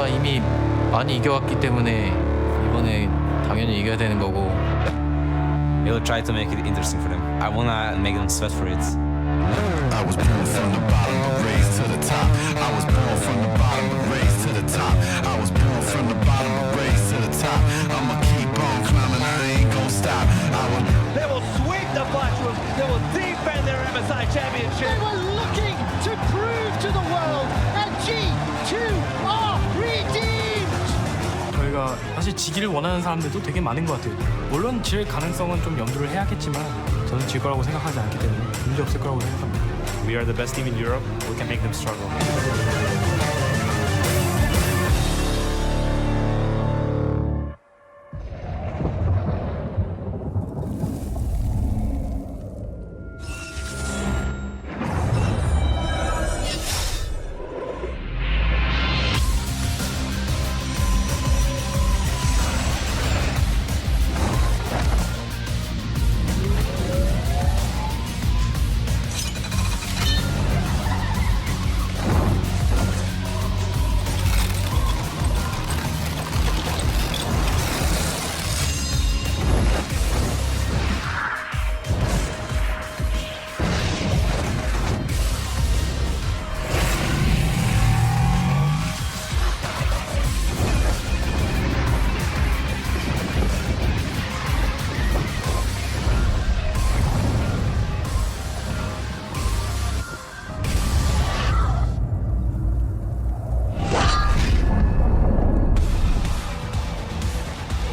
저희가 이미 많이 이겨왔기 때문에 이번에 당연히 이겨야 되는 거고. We'll try to make it interesting for them. I wanna make them sweat for it. I was born from the bottom, but raised to the top. I was born from the bottom, but raised to the top. I was born from the bottom, but raised to the top. I'ma keep on climbing, I ain't gon' stop. They will sweep the Flash. They will defend their MSI championship. They were looking to prove to the world that G2 are redeemed. 저희가 사실 지기를 원하는 사람들도 되게 많은 것 같아요. 물론 질 가능성은 좀 염두를 해야겠지만 저는 질 거라고 생각하지 않기 때문에 문제 없을 거라고 생각합니다. We are the best team in Europe. We can make them struggle.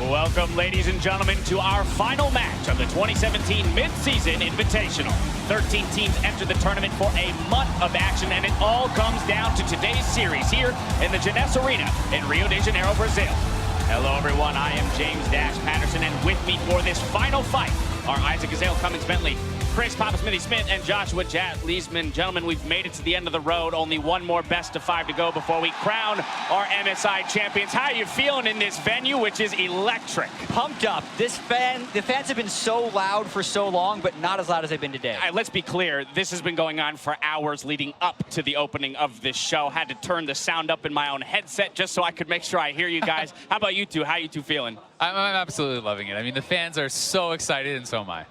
Welcome, ladies and gentlemen, to our final match of the 2017 Mid-Season Invitational. 13 teams enter the tournament for a month of action, and it all comes down to today's series here in the Jeunesse Arena in Rio de Janeiro, Brazil. Hello, everyone. I am James Dash Patterson, and with me for this final fight are Isaac Gazelle, Cummings Bentley, Chris Papa Smithy Smith, and Joshua Jat Leesman. Gentlemen, we've made it to the end of the road. Only one more best of 5 to go before we crown our MSI champions. How are you feeling in this venue, which is electric? Pumped up. The fans have been so loud for so long, but not as loud as they've been today. All right, let's be clear. This has been going on for hours leading up to the opening of this show. Had to turn the sound up in my own headset just so I could make sure I hear you guys. How about you two? How are you two feeling? I'm absolutely loving it. I mean, the fans are so excited, and so am I.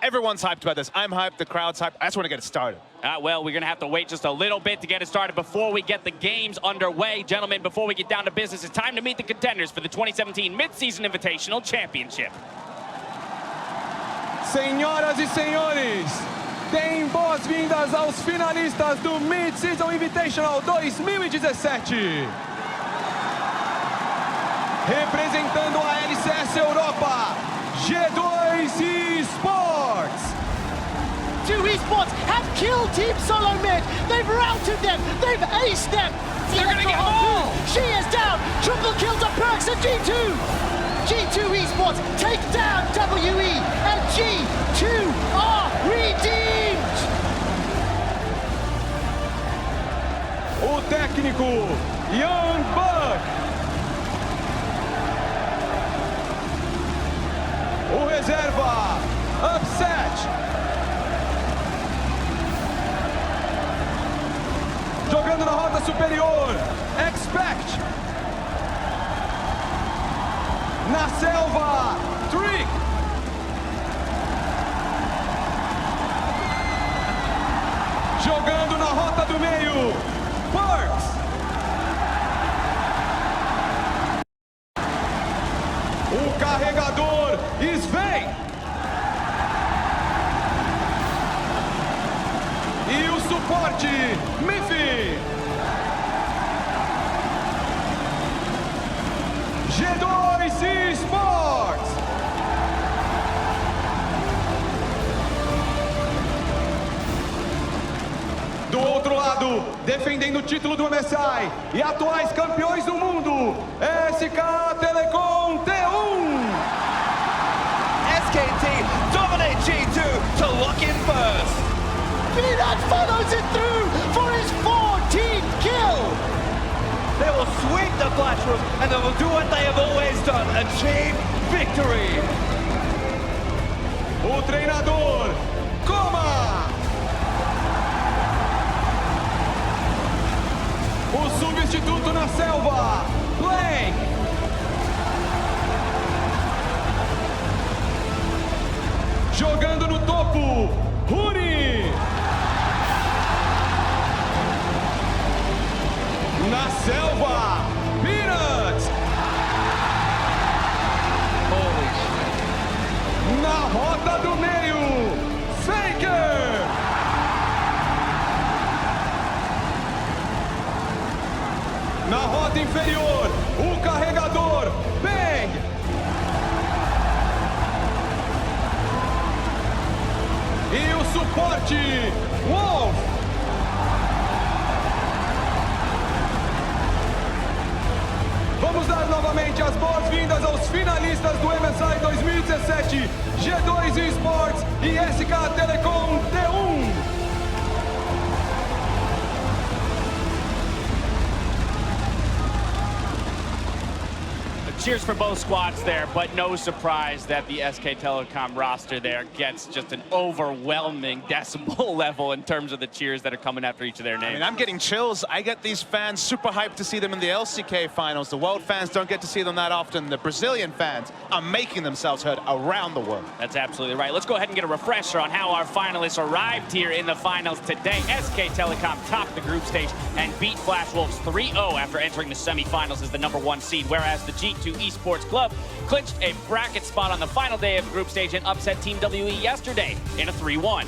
Everyone's hyped about this. I'm hyped. The crowd's hyped. I just want to get it started. Well, we're going to have to wait just a little bit to get it started before we get the games underway. Gentlemen, before we get down to business, it's time to meet the contenders for the 2017 Mid-Season Invitational Championship. Senhoras e senhores, deem boas-vindas aos finalistas do Mid-Season Invitational 2017. Representando a LCS Europa, G2 Esports. G2 Esports have killed Team Solo Mid. They've routed them. They've aced them. They're going to get them all. She is down. Triple kills to Perks and G2. G2 Esports take down WE, and G2 are redeemed. O técnico Young Buck. O reserva Upset. Jogando na rota superior, Expect. Na selva, Trick. Jogando na rota do meio, Perks. O carregador, Sven. E o suporte, Miffy. G2 Esports. Do outro lado, defendendo o título do MSI e atuais campeões do mundo, SK Telecom T1. SKT dominate G2 to lock in first. Peanut follows it through for his 14th kill. They will sweep the Flash Room and they will do what they have always done, achieve victory. O treinador, Coma. O substituto na selva, Blank. Jogando no topo, Rune. Na selva, Peanuts. Na rota do meio, Faker. Na rota inferior, o carregador, Bang. E o suporte, Wolf. Vamos dar novamente as boas-vindas aos finalistas do MSI 2017, G2 Esports e SK Telecom T1. Cheers for both squads there, but no surprise that the SK Telecom roster there gets just an overwhelming decibel level in terms of the cheers that are coming after each of their names. I mean, I'm getting chills. I get these fans super hyped to see them in the LCK finals. The world fans don't get to see them that often. The Brazilian fans are making themselves heard around the world. That's absolutely right. Let's go ahead and get a refresher on how our finalists arrived here in the finals today. SK Telecom topped the group stage and beat Flash Wolves 3-0 after entering the semifinals as the #1 seed, whereas the G2 Esports Club clinched a bracket spot on the final day of the group stage and upset Team WE yesterday in a 3-1.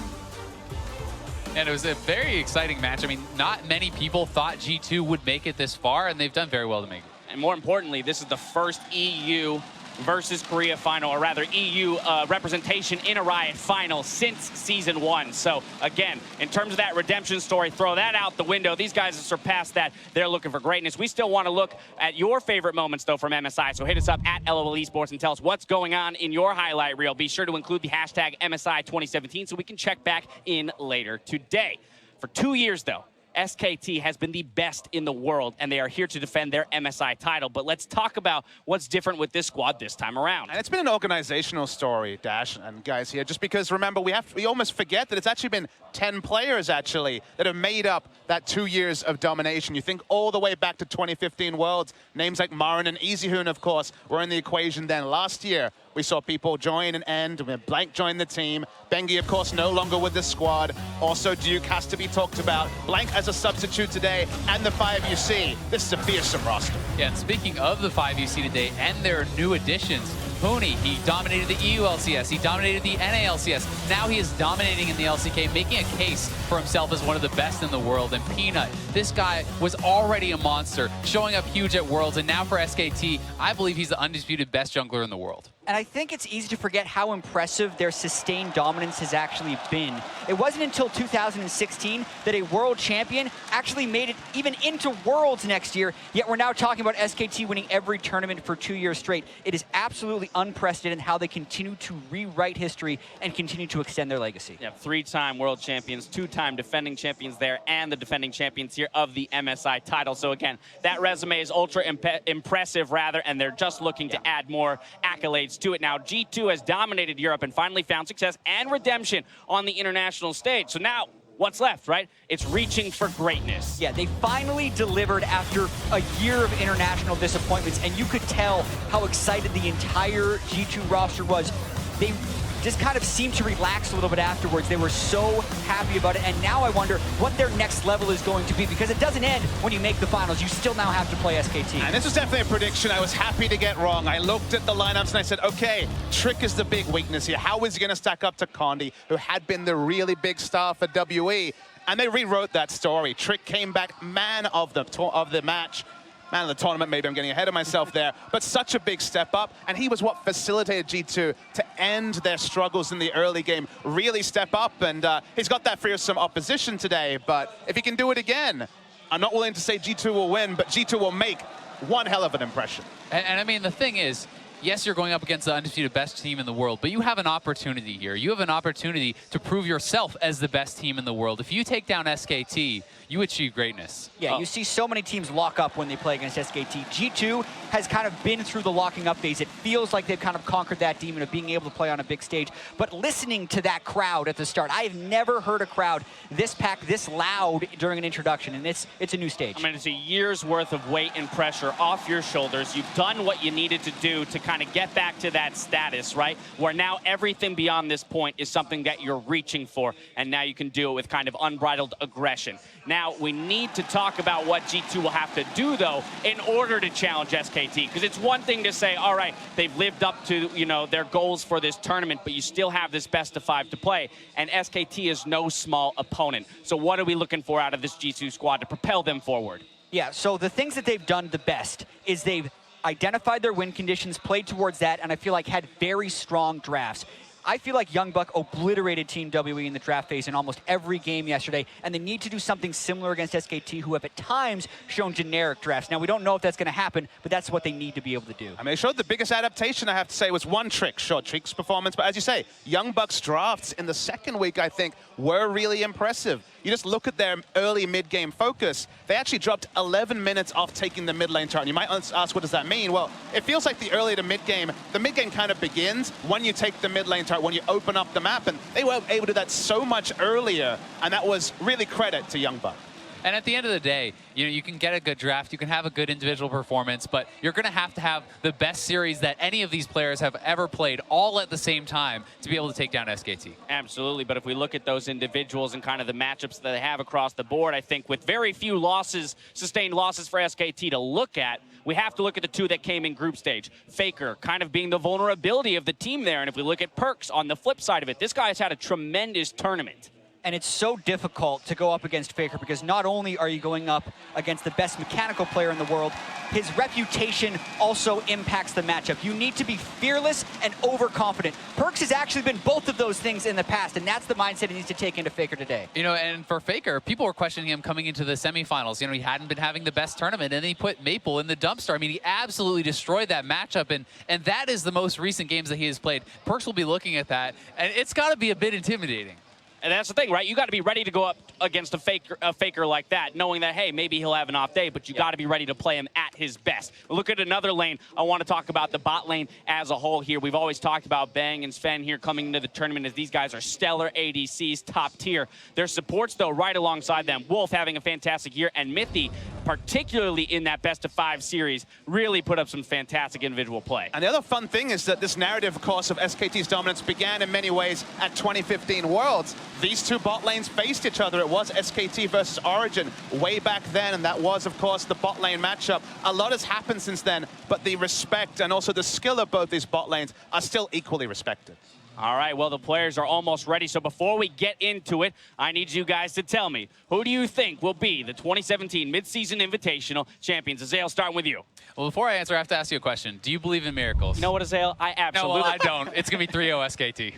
And it was a very exciting match. I mean, not many people thought G2 would make it this far, and they've done very well to make it. And more importantly, this is the first EU versus Korea final, or rather EU representation in a Riot final since Season 1. So again, in terms of that redemption story, throw that out the window. These guys have surpassed that. They're looking for greatness. We still want to look at your favorite moments, though, from MSI. So hit us up at LOL Esports and tell us what's going on in your highlight reel. Be sure to include the hashtag MSI 2017 so we can check back in later today. For 2 years, though, SKT has been the best in the world, and they are here to defend their MSI title. But let's talk about what's different with this squad this time around. And it's been an organizational story, Dash and guys here, just because, remember, we almost forget that it's actually been 10 players, actually, that have made up that 2 years of domination. You think all the way back to 2015 Worlds, names like Marin and EasyHoon, of course, were in the equation then. Last year, we saw people join and end. Blank joined the team. Bengi, of course, no longer with the squad. Also, Duke has to be talked about. Blank as a substitute today, and the 5UC. This is a fearsome roster. Yeah, and speaking of the 5UC today and their new additions, Pony, he dominated the EU LCS, he dominated the NA LCS. Now he is dominating in the LCK, making a case for himself as one of the best in the world. And Peanut, this guy was already a monster, showing up huge at Worlds, and now for SKT, I believe he's the undisputed best jungler in the world. And I think it's easy to forget how impressive their sustained dominance has actually been. It wasn't until 2016 that a world champion actually made it even into Worlds next year, yet we're now talking about SKT winning every tournament for 2 years straight. It is absolutely unprecedented how they continue to rewrite history and continue to extend their legacy. Yeah, 3-time world champions, 2-time defending champions there, and the defending champions here of the MSI title. So again, that resume is ultra impressive, rather, and they're just looking to add more accolades to it. Now, G2 has dominated Europe and finally found success and redemption on the international stage. So now, what's left, right? It's reaching for greatness. Yeah, they finally delivered after a year of international disappointments, and you could tell how excited the entire G2 roster was. They just kind of seemed to relax a little bit afterwards. They were so happy about it, and now I wonder what their next level is going to be, because it doesn't end when you make the finals. You still now have to play SKT. And this was definitely a prediction I was happy to get wrong. I looked at the lineups and I said, okay, Trick is the big weakness here. How is he going to stack up to Condi, who had been the really big star for WE? And they rewrote that story. Trick came back man of the match. Man of the tournament, maybe I'm getting ahead of myself there, but such a big step up, and he was what facilitated G2 to end their struggles in the early game, really step up, and he's got that fearsome opposition today, but if he can do it again, I'm not willing to say G2 will win, but G2 will make one hell of an impression. And I mean, the thing is, yes, you're going up against the undisputed best team in the world, but you have an opportunity here. You have an opportunity to prove yourself as the best team in the world. If you take down SKT, you achieve greatness. Yeah, you see so many teams lock up when they play against SKT. G2 has kind of been through the locking up phase. It feels like they've kind of conquered that demon of being able to play on a big stage. But listening to that crowd at the start, I have never heard a crowd this packed, this loud during an introduction, and it's a new stage. I mean, it's a year's worth of weight and pressure off your shoulders. You've done what you needed to do to kind of get back to that status, right? Where now everything beyond this point is something that you're reaching for, and now you can do it with kind of unbridled aggression. Now, we need to talk about what G2 will have to do, though, in order to challenge SKT. Because it's one thing to say, all right, they've lived up to, you know, their goals for this tournament, but you still have this best of 5 to play. And SKT is no small opponent. So what are we looking for out of this G2 squad to propel them forward? Yeah, so the things that they've done the best is they've identified their win conditions, played towards that, and I feel like had very strong drafts. I feel like Young Buck obliterated Team WE in the draft phase in almost every game yesterday, and they need to do something similar against SKT, who have at times shown generic drafts. Now, we don't know if that's going to happen, but that's what they need to be able to do. I mean, they showed the biggest adaptation, I have to say, was one trick, short Trick's performance. But as you say, Young Buck's drafts in the second week, I think, were really impressive. You just look at their early mid-game focus. They actually dropped 11 minutes off taking the mid lane turret. You might ask, what does that mean? Well, it feels like the early to mid-game, the mid-game kind of begins when you take the mid lane turret, when you open up the map, and they were able to do that so much earlier, and that was really credit to Young Buck. And at the end of the day, you know, you can get a good draft, you can have a good individual performance, but you're going to have the best series that any of these players have ever played all at the same time to be able to take down SKT. Absolutely, but if we look at those individuals and kind of the matchups that they have across the board, I think with very few losses, sustained losses for SKT to look at, we have to look at the two that came in group stage. Faker kind of being the vulnerability of the team there, and if we look at Perks on the flip side of it, this guy has had a tremendous tournament. And it's so difficult to go up against Faker because not only are you going up against the best mechanical player in the world, his reputation also impacts the matchup. You need to be fearless and overconfident. Perks has actually been both of those things in the past, and that's the mindset he needs to take into Faker today. You know, and for Faker, people were questioning him coming into the semifinals. You know, he hadn't been having the best tournament, and then he put Maple in the dumpster. I mean, he absolutely destroyed that matchup, and that is the most recent games that he has played. Perks will be looking at that, and it's got to be a bit intimidating. And that's the thing, right? You got to be ready to go up against a faker like that, knowing that, hey, maybe he'll have an off day, but you got to be ready to play him at his best. Look at another lane. I want to talk about the bot lane as a whole here. We've always talked about Bang and Sven here coming into the tournament as these guys are stellar ADCs, top tier. Their supports, though, right alongside them. Wolf having a fantastic year, and Mithy, particularly in that best-of-5 series, really put up some fantastic individual play. And the other fun thing is that this narrative, of course, of SKT's dominance began in many ways at 2015 Worlds. These two bot lanes faced each other. It was SKT versus Origin way back then, and that was, of course, the bot lane matchup. A lot has happened since then, but the respect and also the skill of both these bot lanes are still equally respected. All right, well, the players are almost ready, so before we get into it, I need you guys to tell me, who do you think will be the 2017 Midseason Invitational Champions? Azale, starting with you. Well, before I answer, I have to ask you a question. Do you believe in miracles? You know what, Azale? I absolutely... No, well, I don't. It's going to be 3-0 SKT.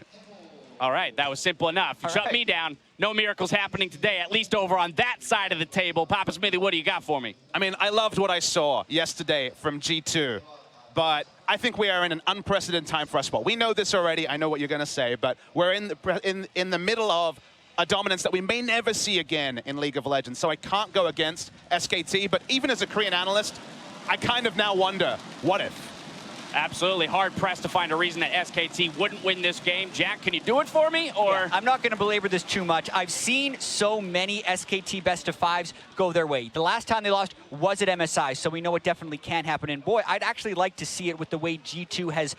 All right, that was simple enough. You shut me down. No miracles happening today, at least over on that side of the table. Papa Smithy, what do you got for me? I mean, I loved what I saw yesterday from G2, but I think we are in an unprecedented time for us. Well, we know this already. I know what you're going to say, but we're in the middle of a dominance that we may never see again in League of Legends. So I can't go against SKT, but even as a Korean analyst, I kind of now wonder, what if? Absolutely hard-pressed to find a reason that SKT wouldn't win this game. Jack, can you do it for me? Or yeah, I'm not going to belabor this too much. I've seen so many SKT best-of-5s go their way. The last time they lost was at MSI, so we know it definitely can happen. And boy, I'd actually like to see it with the way G2 has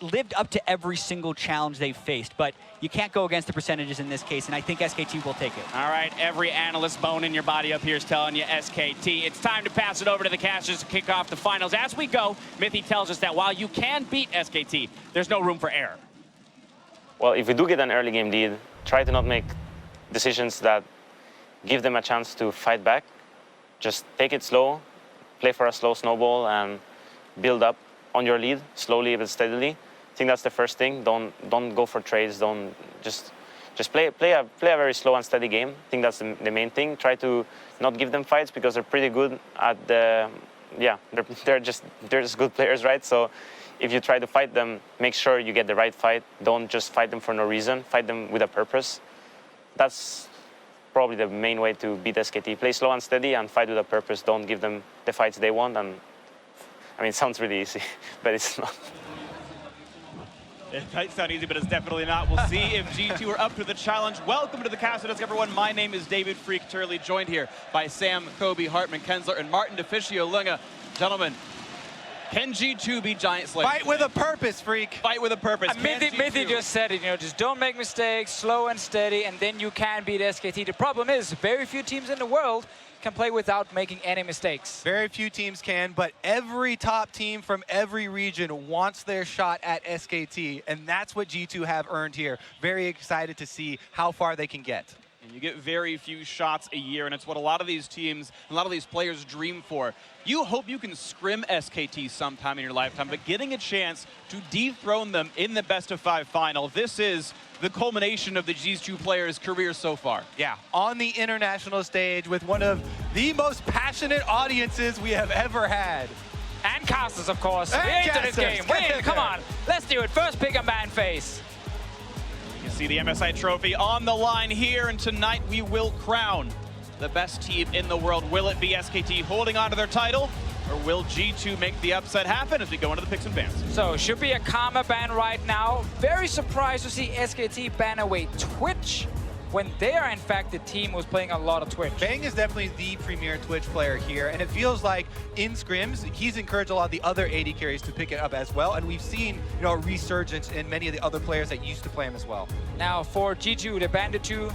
lived up to every single challenge they've faced. But you can't go against the percentages in this case, and I think SKT will take it. All right, every analyst bone in your body up here is telling you SKT. It's time to pass it over to the casters to kick off the finals. As we go, Mithy tells us that while you can beat SKT, there's no room for error. Well, if we do get an early game lead, try to not make decisions that give them a chance to fight back. Just take it slow, play for a slow snowball, and build up on your lead slowly but steadily. I think that's the first thing. Don't go for trades. Don't just play a very slow and steady game. I think that's the main thing. Try to not give them fights because they're pretty good at the they're just good players, right? So if you try to fight them, make sure you get the right fight. Don't just fight them for no reason. Fight them with a purpose. That's probably the main way to beat SKT. Play slow and steady and fight with a purpose. Don't give them the fights they want. And I mean, it sounds really easy, but it's not. It might sound easy, but it's definitely not. We'll see if G2 are up to the challenge. Welcome to the Castle Desk, everyone. My name is David Freak Turley, joined here by Sam, Kobe, Hartman, Kensler, and Martin DeFicio Lunga. Gentlemen, can G2 beat Giant Slayer? Fight with a purpose, Freak. Fight with a purpose. Mithy just said it, just don't make mistakes, slow and steady, and then you can beat SKT. The problem is, very few teams in the world can play without making any mistakes. Very few teams can, but every top team from every region wants their shot at SKT, and that's what G2 have earned here. Very excited to see how far they can get. And you get very few shots a year, and it's what a lot of these teams, a lot of these players dream for. You hope you can scrim SKT sometime in your lifetime, but getting a chance to dethrone them in the best-of-5 final, this is the culmination of the G2 players' careers so far. Yeah, on the international stage with one of the most passionate audiences we have ever had. And casters, of course. And We're into this game. Come on, let's do it. First pick a man face. You see the MSI trophy on the line here, and tonight we will crown the best team in the world. Will it be SKT holding on to their title, or will G2 make the upset happen as we go into the picks and bans? So, should be a Karma ban right now. Very surprised to see SKT ban away Twitch when they are, in fact, the team who's playing a lot of Twitch. Bang is definitely the premier Twitch player here, and it feels like in scrims, he's encouraged a lot of the other AD carries to pick it up as well, and we've seen a resurgence in many of the other players that used to play him as well. Now, for G2, they banned the 2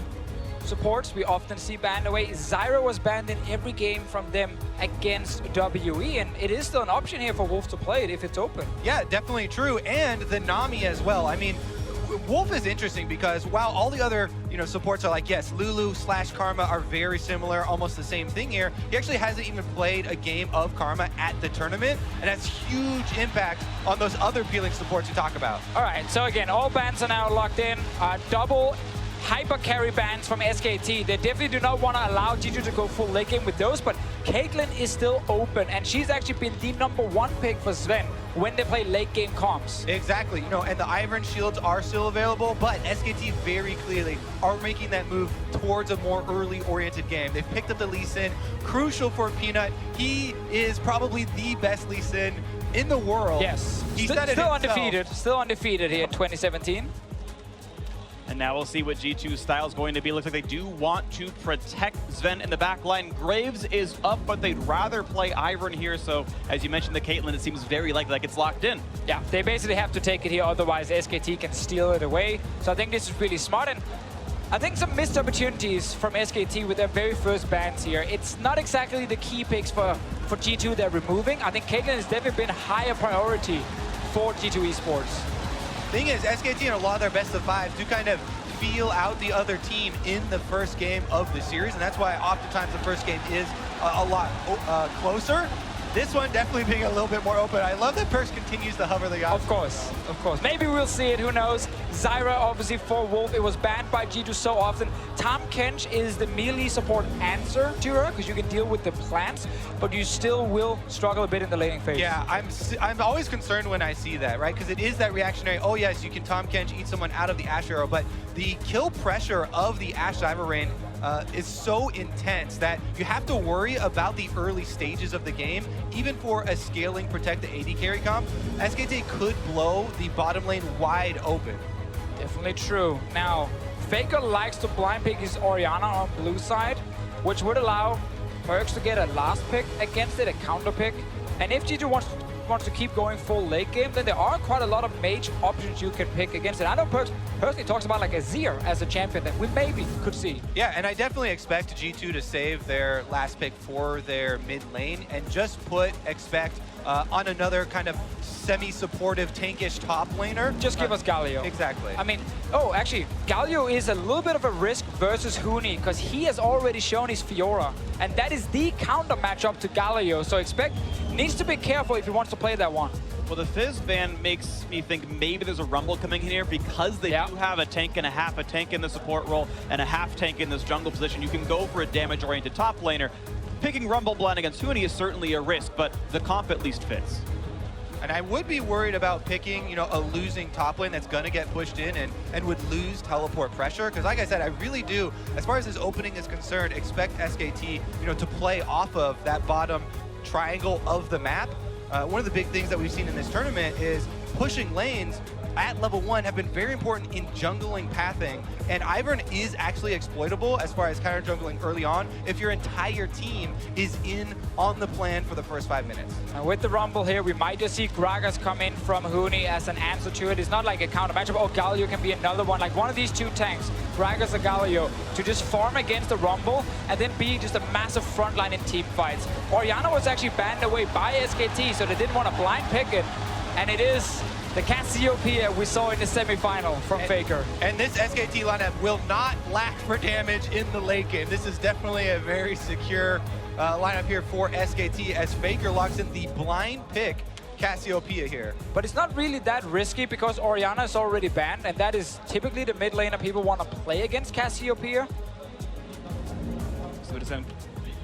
supports we often see banned away. Zyra was banned in every game from them against WE, and it is still an option here for Wolf to play it if it's open. Yeah, definitely true, and the Nami as well. I mean, Wolf is interesting because while all the other supports are like, yes, Lulu / Karma are very similar, almost the same thing here, he actually hasn't even played a game of Karma at the tournament, and that's huge impact on those other peeling supports you talk about. All right, so again, all bans are now locked in. Double hyper carry bans from SKT. They definitely do not want to allow G2 to go full late game with those, but Caitlyn is still open, and she's actually been the #1 pick for Sven when they play late game comps. Exactly, and the Ivern shields are still available, but SKT very clearly are making that move towards a more early oriented game. They've picked up the Lee Sin, crucial for Peanut. He is probably the best Lee Sin in the world. Yes, he said it still himself. still undefeated here in 2017. And now we'll see what G2's style is going to be. Looks like they do want to protect Sven in the back line. Graves is up, but they'd rather play Ivern here. So, as you mentioned, the Caitlyn, it seems very likely like it's locked in. Yeah, they basically have to take it here, otherwise SKT can steal it away. So I think this is really smart, and I think some missed opportunities from SKT with their very first bans here. It's not exactly the key picks for G2 they're removing. I think Caitlyn has definitely been a higher priority for G2 Esports. Thing is, SKT in a lot of their best-of-5s do kind of feel out the other team in the first game of the series, and that's why oftentimes the first game is a lot closer. This one definitely being a little bit more open. I love that Perks continues to hover the option. Of course. Maybe we'll see it, who knows. Zyra, obviously, for Wolf, it was banned by G2 so often. Tahm Kench is the melee support answer to her, because you can deal with the plants, but you still will struggle a bit in the laning phase. Yeah, I'm always concerned when I see that, right? Because it is that reactionary, oh yes, you can Tahm Kench eat someone out of the Ash Arrow, but the kill pressure of the Ash Diver Rain is so intense that you have to worry about the early stages of the game. Even for a scaling protect the AD carry comp, SKT could blow the bottom lane wide open. Definitely true. Now, Faker likes to blind pick his Orianna on blue side, which would allow Perks to get a last pick against it, a counter pick. And if G2 wants to keep going full late game, then there are quite a lot of mage options you can pick against it. I know Perks personally talks about like Azir as a champion that we maybe could see. Yeah, and I definitely expect G2 to save their last pick for their mid lane and just put Expect on another kind of semi-supportive, tankish top laner. Just give us Galio. Exactly. I mean, actually, Galio is a little bit of a risk versus Huni, because he has already shown his Fiora, and that is the counter matchup to Galio, so Expect needs to be careful if he wants to play that one. Well, the Fizz ban makes me think maybe there's a Rumble coming in here because they do have a tank and a half a tank in the support role and a half tank in this jungle position. You can go for a damage-oriented top laner. Picking Rumble blind against Huni is certainly a risk, but the comp at least fits. And I would be worried about picking, a losing top lane that's going to get pushed in and would lose teleport pressure. Because like I said, I really do, as far as this opening is concerned, expect SKT, to play off of that bottom triangle of the map. One of the big things that we've seen in this tournament is pushing lanes at level 1 have been very important in jungling pathing, and Ivern is actually exploitable as far as counter jungling early on if your entire team is in on the plan for the first 5 minutes. And with the Rumble here, we might just see Gragas come in from Huni as an answer to it. It's not like a counter matchup. Oh, Galio can be another one, like one of these two tanks, Gragas or Galio, to just farm against the Rumble and then be just a massive frontline in team fights. Orianna was actually banned away by SKT, so they didn't want to blind pick it, and it is the Cassiopeia we saw in the semifinal from Faker. And this SKT lineup will not lack for damage in the late game. This is definitely a very secure lineup here for SKT as Faker locks in the blind pick Cassiopeia here. But it's not really that risky because Orianna is already banned, and that is typically the mid laner people want to play against Cassiopeia. So it is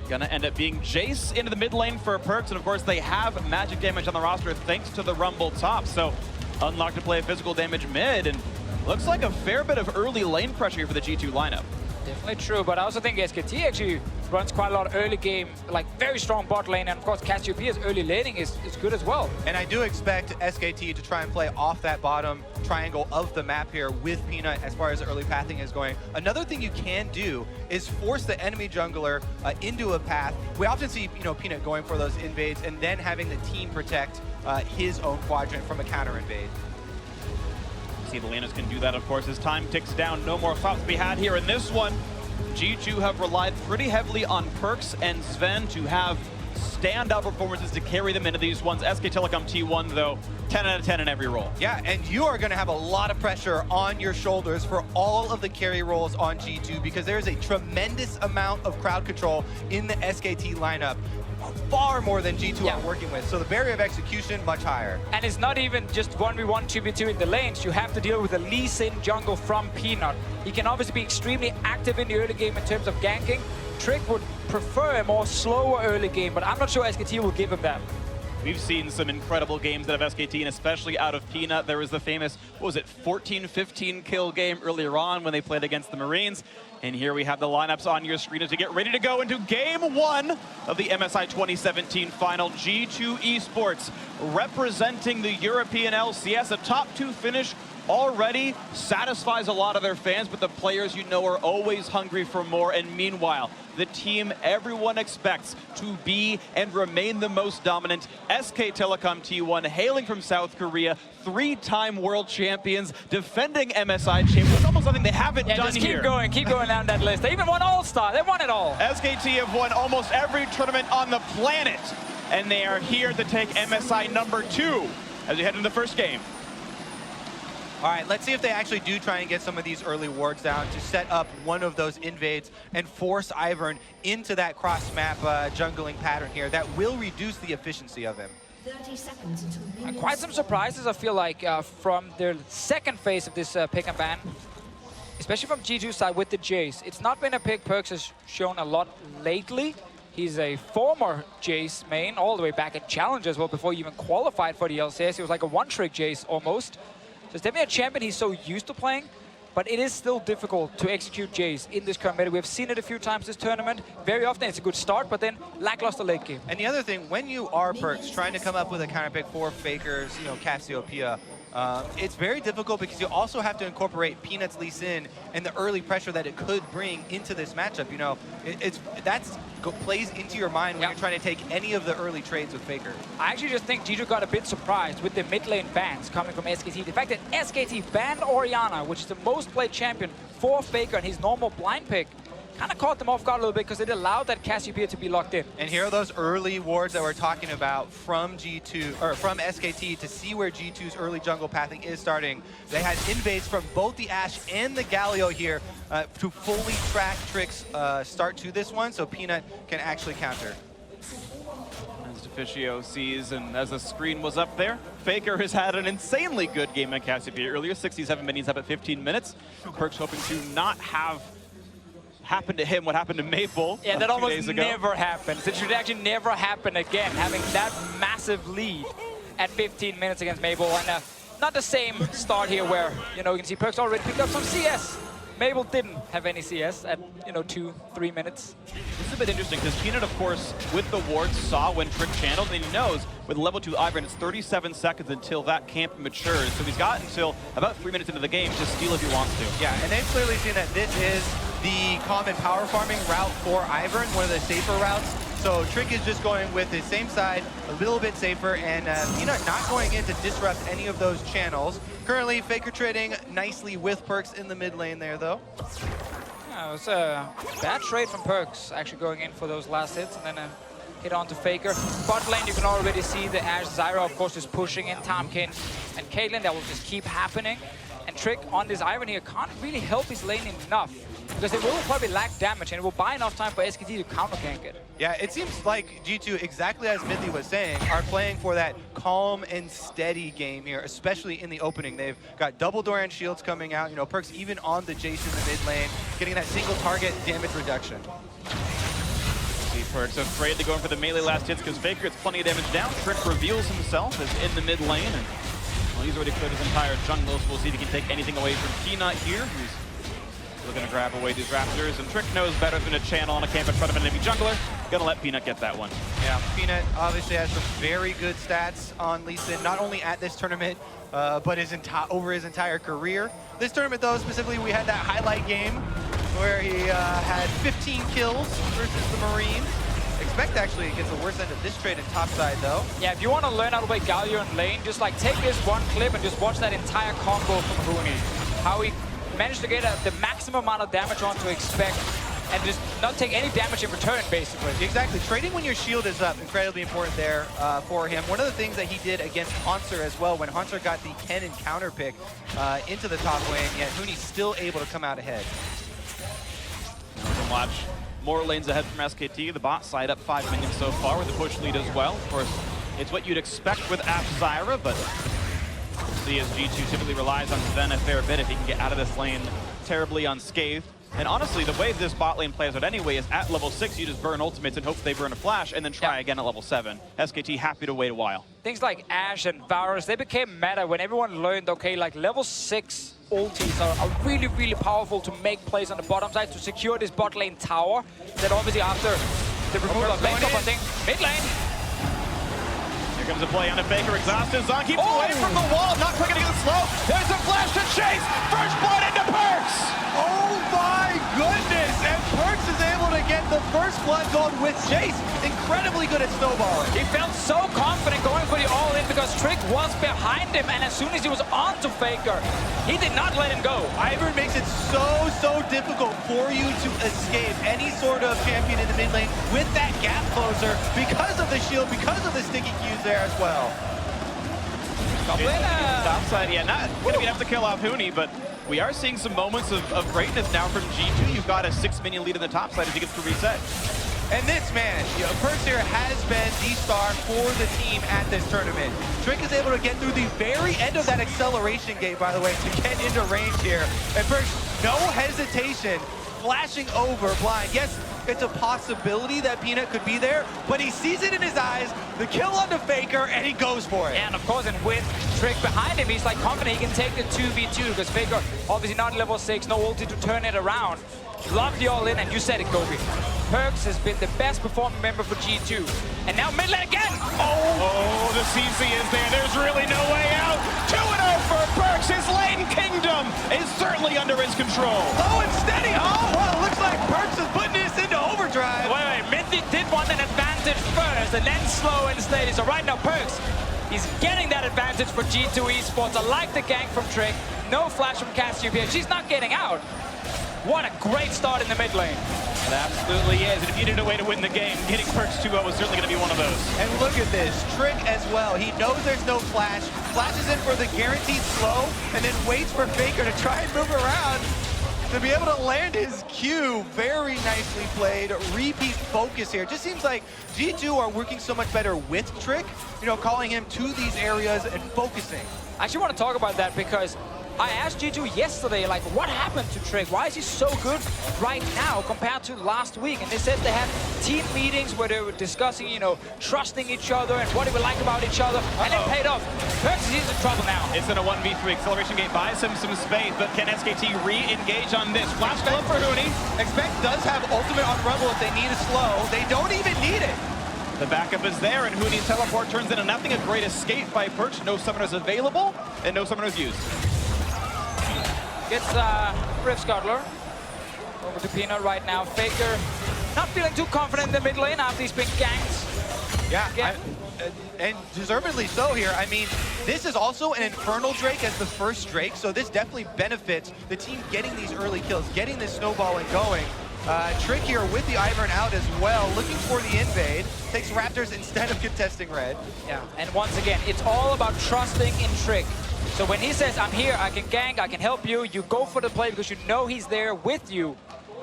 gonna end up being Jace into the mid lane for Perks, and of course they have magic damage on the roster thanks to the Rumble top. So unlocked to play physical damage mid, and looks like a fair bit of early lane pressure here for the G2 lineup. Definitely true, but I also think SKT actually runs quite a lot of early game, like very strong bot lane, and of course Cassiopeia's early laning is good as well. And I do expect SKT to try and play off that bottom triangle of the map here with Peanut as far as early pathing is going. Another thing you can do is force the enemy jungler into a path. We often see Peanut going for those invades and then having the team protect his own quadrant from a counter invade. See, the laners can do that, of course, as time ticks down. No more thoughts to be had here in this one. G2 have relied pretty heavily on Perks and Sven to have standout performances to carry them into these ones. SK Telecom T1, though, 10 out of 10 in every role. Yeah, and you are going to have a lot of pressure on your shoulders for all of the carry roles on G2 because there's a tremendous amount of crowd control in the SKT lineup. Far more than G2 are working with. So the barrier of execution, much higher. And it's not even just 1v1, 2v2 in the lanes. You have to deal with a Lee Sin jungle from Peanut. He can obviously be extremely active in the early game in terms of ganking. Trick would prefer a more slower early game, but I'm not sure SKT will give him that. We've seen some incredible games out of SKT, and especially out of Peanut. There was the famous, 14-15 kill game earlier on when they played against the Marines. And here we have the lineups on your screen as we get ready to go into Game 1 of the MSI 2017 final. G2 Esports representing the European LCS. A top 2 finish already satisfies a lot of their fans, but the players are always hungry for more. And meanwhile, the team everyone expects to be and remain the most dominant, SK Telecom T1, hailing from South Korea, 3-time world champions, defending MSI champions. It's almost something they haven't done just here. Keep going down that list. They even won All-Star. They won it all. SKT have won almost every tournament on the planet, and they are here to take MSI #2 as we head into the first game. All right, let's see if they actually do try and get some of these early wards down to set up one of those invades and force Ivern into that cross-map jungling pattern here. That will reduce the efficiency of him. 30 seconds until Quite some surprises, I feel like, from their second phase of this pick and ban. Especially from G2's side with the Jace. It's not been a pick Perks has shown a lot lately. He's a former Jace main, all the way back at Challenge as well, before he even qualified for the LCS. He was like a one-trick Jace almost. So it's definitely a champion he's so used to playing, but it is still difficult to execute Jace in this current meta. We've seen it a few times this tournament. Very often it's a good start, but then lackluster late game. And the other thing, when you are Perks trying to come up with a counter pick for Faker's, Cassiopeia, it's very difficult because you also have to incorporate Peanut's Lee Sin and the early pressure that it could bring into this matchup. That plays into your mind when you're trying to take any of the early trades with Faker. I actually just think G2 got a bit surprised with the mid lane bans coming from SKT. The fact that SKT banned Orianna, which is the most played champion for Faker and his normal blind pick, kind of caught them off guard a little bit because it allowed that Cassiopeia to be locked in. And here are those early wards that we're talking about from G2 or from SKT to see where G2's early jungle pathing is starting. They had invades from both the Ashe and the Galio here to fully track Trick's start to this one, so Peanut can actually counter. As Deficio sees, and as the screen was up there, Faker has had an insanely good game at Cassiopeia earlier. 67 minions up at 15 minutes. Perks hoping to not have happened to him what happened to Maple. Yeah, that almost days ago. never happens. It should actually never happen again, having that massive lead at 15 minutes against Mabel. And not the same start here where, you know, you can see Perks already picked up some CS. Mabel didn't have any CS at, you know, 2-3 minutes. This is a bit interesting because Peanut, of course, with the wards, saw when Trick channeled, and he knows with level 2 Ivern, it's 37 seconds until that camp matures. So he's got until about 3 minutes into the game to steal if he wants to. Yeah, and they've clearly seen that this is the common power farming route for Ivern, one of the safer routes. So Trick is just going with his same side, a little bit safer, and Peanut not going in to disrupt any of those channels. Currently, Faker trading nicely with Perks in the mid lane there, though. Yeah, it was a bad trade from Perks, actually going in for those last hits, and then hit on to Faker. Bot lane, you can already see the Ashe Zyra, of course, is pushing in Tomkin and Caitlyn. That will just keep happening. And Trick on this Ivern here can't really help his lane enough, because it will probably lack damage, and it will buy enough time for SKT to counter gank it. Yeah, it seems like G2, exactly as Mithy was saying, are playing for that calm and steady game here, especially in the opening. They've got double Dorian shields coming out, you know, Perks even on the Jace in the mid lane, getting that single target damage reduction. See Perks afraid to go in for the melee last hits because Faker gets plenty of damage down. Trick reveals himself as in the mid lane, and well, he's already cleared his entire jungle, so we'll see if he can take anything away from Peanut here, who's still gonna grab away these Raptors, and Trick knows better than a channel on a camp in front of an enemy jungler. Gonna let Peanut get that one. Yeah, Peanut obviously has some very good stats on Lee Sin, not only at this tournament, but over his entire career. This tournament, though, specifically, we had that highlight game where he had 15 kills versus the Marines. Expect actually it gets the worst end of this trade in topside, though. Yeah, if you want to learn how to play Galio in lane, just like take this one clip and just watch that entire combo from Huni. How he managed to get the maximum amount of damage on to expect, and just not take any damage in return, basically. Exactly. Trading when your shield is up, incredibly important there for him. One of the things that he did against Hanser as well, when Hanser got the Kennen counter pick into the top lane, yet Huni's still able to come out ahead. We can watch more lanes ahead from SKT. The bot side up 5 minions so far with the push lead as well. Of course, it's what you'd expect with Ashe Zyra, but see as G2 typically relies on Zen a fair bit if he can get out of this lane terribly unscathed. And honestly, the way this bot lane plays out anyway is at level 6, you just burn ultimates and hope they burn a flash, and then try again at level 7. SKT happy to wait a while. Things like Ashe and Varus, they became meta when everyone learned, okay, like level 6 ultis are really, really powerful to make plays on the bottom side to secure this bot lane tower. That obviously after the removal of lane top, I think, mid lane. Here comes a play on a Faker, exhausted. Zon keeps away from the wall, not quick to get the slow. There's a flash to chase. First blood into Perks. Oh my goodness! And Perks is able to get the first blood going with Jace. Incredibly good at snowballing. He felt so confident going for the all-in because Trick was behind him, and as soon as he was on to Faker, he did not let him go. Ivern makes it so difficult for you to escape any sort of champion in the mid lane with that gap closer because of the shield, because of the sticky Qs there as well. Topside, yeah, not gonna be enough to kill off Huni, but we are seeing some moments of greatness now from G2. You've got a 6-minion lead in the top side as he gets to reset. And this man, Perks here has been the star for the team at this tournament. Trick is able to get through the very end of that acceleration gate, by the way, to get into range here. And Perks, no hesitation, flashing over blind. Yes, it's a possibility that Peanut could be there, but he sees it in his eyes, the kill on the Faker, and he goes for it. And of course, and with Trick behind him, he's like confident he can take the 2v2, because Faker, obviously not level 6, no ulti to turn it around. Love the all-in, and you said it, Kobe. Perks has been the best performing member for G2. And now mid lane again! Oh, the CC is there. There's really no way out. 2-0 for Perks. His lane kingdom is certainly under his control. Low and steady. Oh, well, it looks like Perks is putting this into overdrive. Wait, Minty did want an advantage first, and then slow and steady. So right now, Perks, he's getting that advantage for G2 Esports. I like the gank from Trick. No flash from Cassiopeia. She's not getting out. What a great start in the mid lane. It absolutely is. And if you needed a way to win the game, getting Perks 2-0 is certainly going to be one of those. And look at this. Trick as well. He knows there's no flash. Flashes in for the guaranteed slow, and then waits for Faker to try and move around to be able to land his Q. Very nicely played. Repeat focus here. Just seems like G2 are working so much better with Trick, you know, calling him to these areas and focusing. I actually want to talk about that because I asked G2 yesterday, like, what happened to Trick? Why is he so good right now compared to last week? And they said they had team meetings where they were discussing, you know, trusting each other and what they would like about each other, and it paid off. Perks is in trouble now. It's in a 1v3. Acceleration Gate buys him some space, but can SKT re-engage on this? Flash glove for Huni. Expect does have ultimate on Rumble if they need a slow. They don't even need it. The backup is there, and Huni's teleport turns into nothing. A great escape by Perch. No summoners available, and no summoners used. Gets Rift Scuttler over to Peanut right now. Faker not feeling too confident in the mid lane after he's been ganked. Yeah, and deservedly so here. I mean, this is also an Infernal Drake as the first Drake, so this definitely benefits the team getting these early kills, getting this snowballing going. Trick here with the Ivern out as well, looking for the invade. Takes Raptors instead of contesting red. Yeah, and once again, it's all about trusting in Trick. So when he says, I'm here, I can gank, I can help you, you go for the play because you know he's there with you.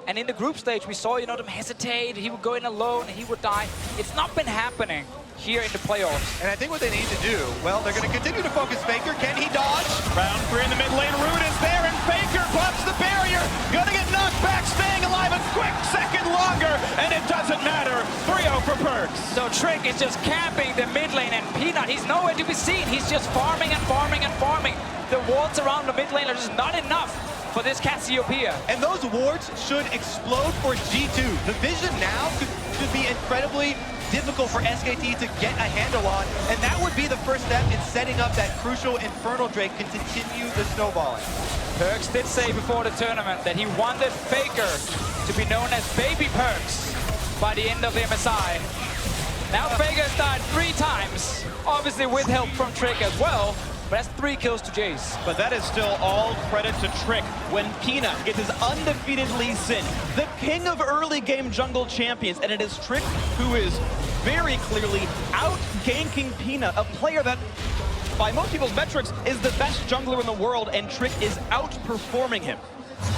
And in the group stage, we saw, you know, them hesitate. He would go in alone, he would die. It's not been happening here in the playoffs. And I think what they need to do, well, they're going to continue to focus Faker. Can he dodge? Round 3 in the mid lane. Root is there, and Faker pops the barrier. Gonna get knocked back, staying alive a quick second longer, and it doesn't matter. 3-0 for Perks. So Trick is just camping the mid lane, and Peanut, he's nowhere to be seen. He's just farming and farming and farming. The wards around the mid lane are just not enough for this Cassiopeia. And those wards should explode for G2. The vision now could be incredibly difficult for SKT to get a handle on, and that would be the first step in setting up that crucial Infernal Drake to continue the snowballing. Perks did say before the tournament that he wanted Faker to be known as Baby Perks by the end of the MSI. Now Faker has died 3 times, obviously with help from Trick as well, but that's 3 kills to Jace. But that is still all credit to Trick when Peanut gets his undefeated Lee Sin, the king of early game jungle champions, and it is Trick who is very clearly out-ganking Peanut, a player that, by most people's metrics, is the best jungler in the world, and Trick is outperforming him.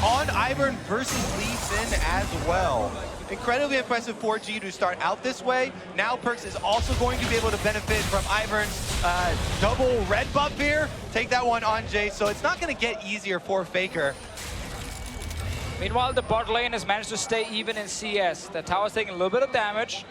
On Ivern versus Lee Sin as well. Incredibly impressive for G to start out this way. Now Perks is also going to be able to benefit from Ivern's double red buff here. Take that one on Jace, so it's not going to get easier for Faker. Meanwhile, the bot lane has managed to stay even in CS. The tower's taking a little bit of damage,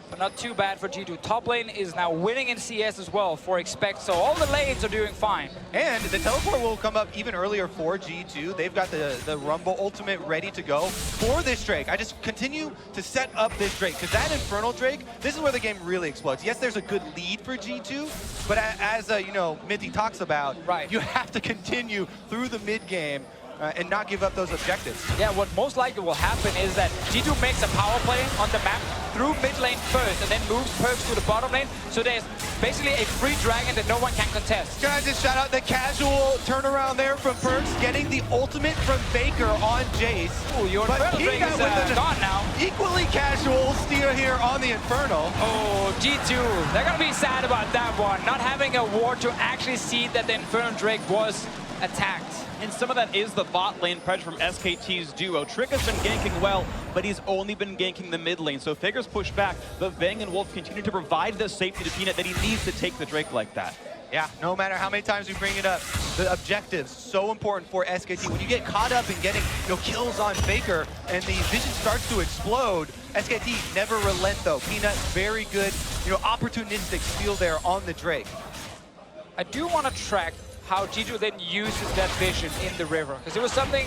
but not too bad for G2. Top lane is now winning in CS as well for Expect, so all the lanes are doing fine. And the teleport will come up even earlier for G2. They've got the Rumble ultimate ready to go for this Drake. I just continue to set up this Drake, because that Infernal Drake, this is where the game really explodes. Yes, there's a good lead for G2, but as you know, Minty talks about, you have to continue through the mid game and not give up those objectives. Yeah, what most likely will happen is that G2 makes a power play on the map through mid lane first and then moves Perks to the bottom lane. So there's basically a free dragon that no one can contest. Can I just shout out the casual turnaround there from Perks, getting the ultimate from Faker on Jace. Oh, your Infernal Drake is gone now. Equally casual steer here on the Infernal. Oh, G2, they're gonna be sad about that one. Not having a ward to actually see that the Infernal Drake was attacked. And some of that is the bot lane pressure from SKT's duo. Trick has been ganking well, but he's only been ganking the mid lane. So Faker's pushed back, but Vang and Wolf continue to provide the safety to Peanut that he needs to take the Drake like that. Yeah, no matter how many times we bring it up, the objectives, so important for SKT. When you get caught up in getting kills on Faker and the vision starts to explode, SKT never relent though. Peanut, very good, opportunistic steal there on the Drake. I do want to track how G2 then uses that vision in the river, because it was something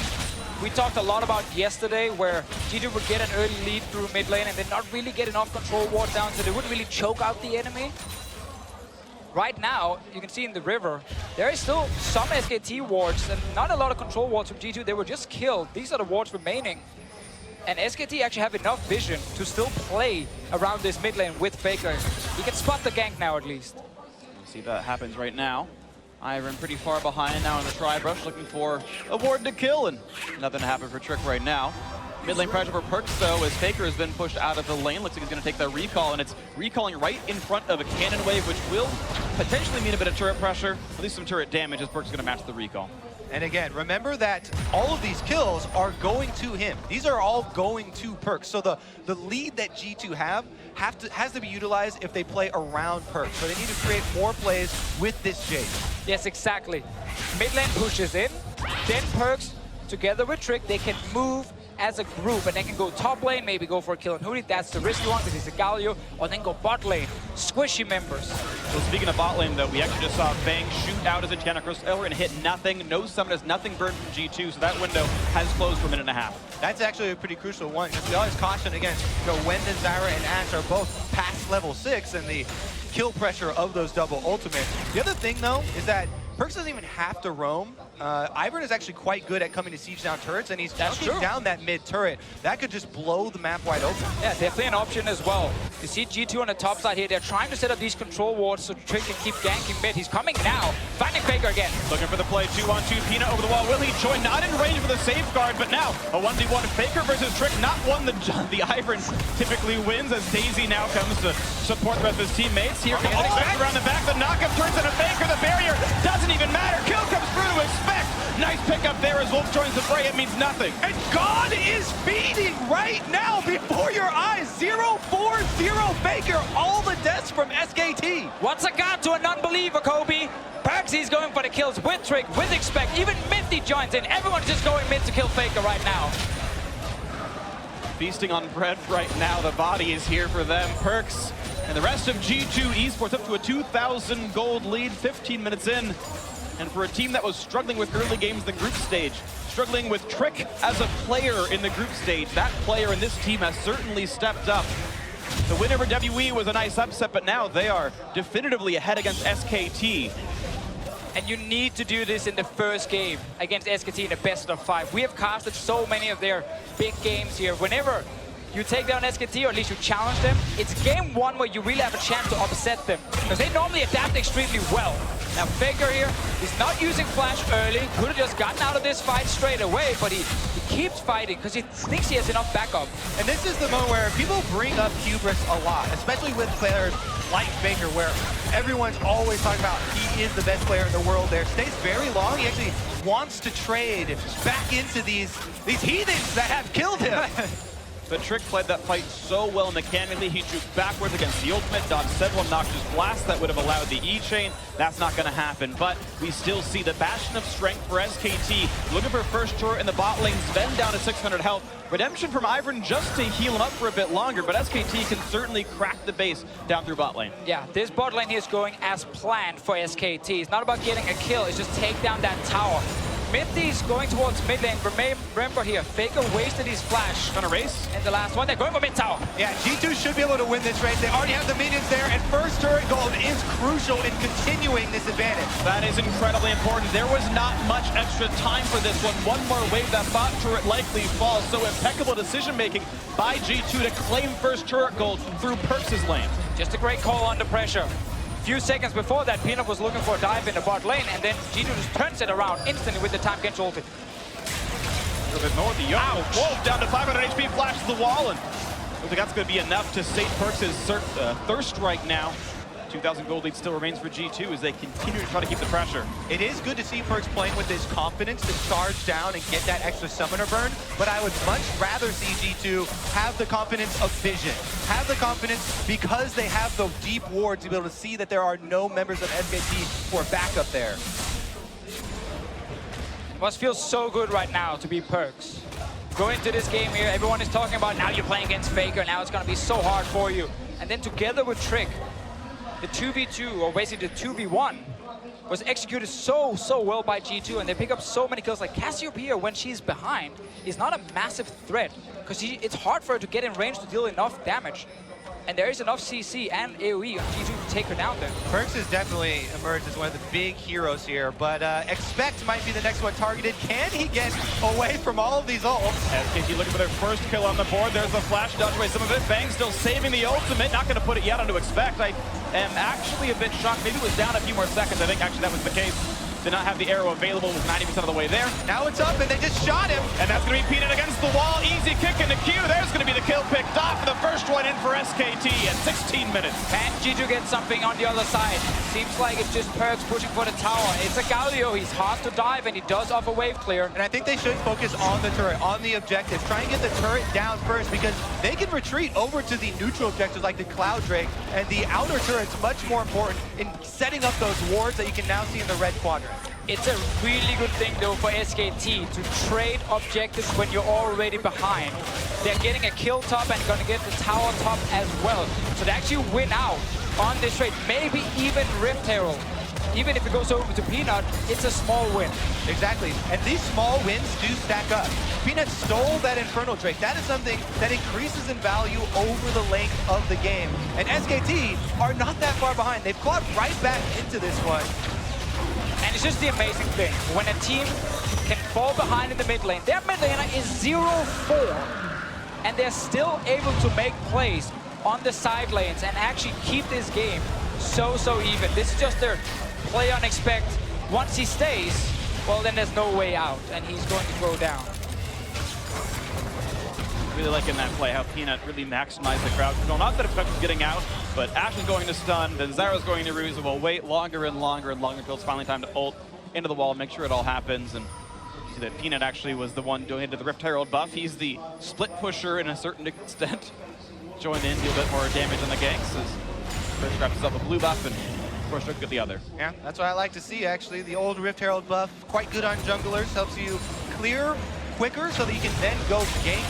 we talked a lot about yesterday, where G2 would get an early lead through mid lane and then not really get enough control ward down, so they wouldn't really choke out the enemy. Right now, you can see in the river, there is still some SKT wards and not a lot of control wards from G2. They were just killed. These are the wards remaining. And SKT actually have enough vision to still play around this mid lane with Faker. He can spot the gank now at least. We'll see if that happens right now. Ivern pretty far behind now in the tri-brush, looking for a ward to kill, and nothing to happen for Trick right now. Mid lane pressure for Perks, though, as Faker has been pushed out of the lane. Looks like he's going to take that recall, and it's recalling right in front of a cannon wave, which will potentially mean a bit of turret pressure, at least some turret damage, as Perks is going to match the recall. And again, remember that all of these kills are going to him. These are all going to Perkz. So the lead that G2 has to be utilized if they play around Perkz. So they need to create more plays with this Jade. Yes, exactly. Mid lane pushes in, then Perkz, together with Trick, they can move as a group, and they can go top lane, maybe go for a kill on Hootie. That's the risky one because he's a Galio, or then go bot lane. Squishy members. So speaking of bot lane, though, we actually just saw Fang shoot out as a Tentacruel and hit nothing. No summon, nothing burned from G2, so that window has closed for a minute and a half. That's actually a pretty crucial one, because we always caution against, when the Zyra and Ashe are both past level 6 and the kill pressure of those double ultimates. The other thing, though, is that Perkz doesn't even have to roam. Ivern is actually quite good at coming to siege down turrets, and he's dunking down that mid turret. That could just blow the map wide open. Yeah, definitely an option as well. You see G2 on the top side here. They're trying to set up these control wards so Trick can keep ganking mid. He's coming now, finding Faker again. Looking for the play, 2-on-2, Peanut over the wall. Will he join? Not in range for the safeguard, but now a 1v1 Faker versus Trick. Not one the Ivern typically wins, as Daisy now comes to support the rest of his teammates. Here comes Expect around the back. The knockup turns into Faker. The barrier doesn't even matter. Kill comes through to Expect. Nice pickup there as Wolf joins the fray. It means nothing. And God is feeding right now before your eyes. 0-4-0 Faker. All the deaths from SKT. What's a god to a non-believer, Kobe? Perkz, he's going for the kills with Trick, with Expect. Even Minty joins in. Everyone's just going mid to kill Faker right now. Feasting on bread right now. The body is here for them. Perkz and the rest of G2 Esports up to a 2,000 gold lead, 15 minutes in. And for a team that was struggling with early games in the group stage, struggling with Trick as a player in the group stage, that player in this team has certainly stepped up. The win over WE was a nice upset, but now they are definitively ahead against SKT. And you need to do this in the first game against SKT in the best of 5. We have casted so many of their big games here. Whenever you take down SKT, or at least you challenge them, it's game 1 where you really have a chance to upset them, because they normally adapt extremely well. Now Faker here, he's not using flash early, could have just gotten out of this fight straight away, but he keeps fighting because he thinks he has enough backup. And this is the moment where people bring up hubris a lot, especially with players like Faker, where everyone's always talking about he is the best player in the world there. Stays very long, he actually wants to trade back into these heathens that have killed him. But Trick played that fight so well mechanically. He drew backwards against the ultimate, dodged several Noxious blasts that would have allowed the E-chain. That's not going to happen, but we still see the bastion of strength for SKT. Looking for first turret in the bot lane, Sven down to 600 health. Redemption from Ivern just to heal him up for a bit longer, but SKT can certainly crack the base down through bot lane. Yeah, this bot lane here is going as planned for SKT. It's not about getting a kill, it's just take down that tower. Minty's going towards mid lane. Remember here, Faker wasted his flash. Gonna race? And the last one, they're going for mid tower. Yeah, G2 should be able to win this race. They already have the minions there, and first turret gold is crucial in continuing this advantage. That is incredibly important. There was not much extra time for this one. One more wave, that bot turret likely falls. So impeccable decision-making by G2 to claim first turret gold through Perkz' lane. Just a great call under pressure. Few seconds before that, Peanut was looking for a dive in the bot lane, and then G2 just turns it around instantly with the time Kench ulti. A little bit more of the young Wolf down to 500 HP, flashes the wall, and I think that's going to be enough to sate Perkz' thirst right now. 2,000 gold lead still remains for G2 as they continue to try to keep the pressure. It is good to see Perkz playing with his confidence to charge down and get that extra summoner burn, but I would much rather see G2 have the confidence of vision. Have the confidence because they have the deep ward to be able to see that there are no members of SKT for backup there. Must feel so good right now to be Perkz. Going into this game here, everyone is talking about now you're playing against Faker, now it's going to be so hard for you. And then together with Trick, the 2v2, or basically the 2v1, was executed so well by G2, and they pick up so many kills. Like Cassiopeia, when she's behind, is not a massive threat, because it's hard for her to get in range to deal enough damage. And there is enough CC and AoE on G2 to take her down there. Perkz has definitely emerged as one of the big heroes here, but Expect might be the next one targeted. Can he get away from all of these ults? SKT looking for their first kill on the board. There's the flash, dodge away some of it. Fang still saving the ultimate. Not going to put it yet onto Expect. I am actually a bit shocked. Maybe it was down a few more seconds. I think actually that was the case. Did not have the arrow available, was 90% of the way there. Now it's up, and they just shot him. And that's going to be Peanut against the wall. Easy kick in the queue. There's going to be the kill picked off. The first one in for SKT at 16 minutes. Can G2 get something on the other side? Seems like it's just Perkz pushing for the tower. It's a Galio. He's hard to dive, and he does offer wave clear. And I think they should focus on the turret, on the objective. Try and get the turret down first, because they can retreat over to the neutral objectives like the Cloud Drake, and the outer turret's much more important in setting up those wards that you can now see in the red quadrant. It's a really good thing, though, for SKT to trade objectives when you're already behind. They're getting a kill top and going to get the tower top as well. So they actually win out on this trade, maybe even Rift Herald. Even if it goes over to Peanut, it's a small win. Exactly, and these small wins do stack up. Peanut stole that Infernal Drake. That is something that increases in value over the length of the game. And SKT are not that far behind. They've clawed right back into this one. And it's just the amazing thing. When a team can fall behind in the mid lane, their mid laner is 0-4, and they're still able to make plays on the side lanes and actually keep this game so even. This is just their play on expect. Once he stays, well, then there's no way out, and he's going to go down. Really liking that play, how Peanut really maximized the crowd control. Not that Effect is getting out, but Ash is going to stun, then Zyra's going to Ruse, and we'll wait longer and longer until it's finally time to ult into the wall, make sure it all happens. And you see that Peanut actually was the one doing into the Rift Herald buff. He's the split pusher in a certain extent. Joined in, do a bit more damage on the ganks as Perkz grabs himself a blue buff and of course look at the other. Yeah, that's what I like to see, actually. The old Rift Herald buff, quite good on junglers, helps you clear quicker so that you can then go gank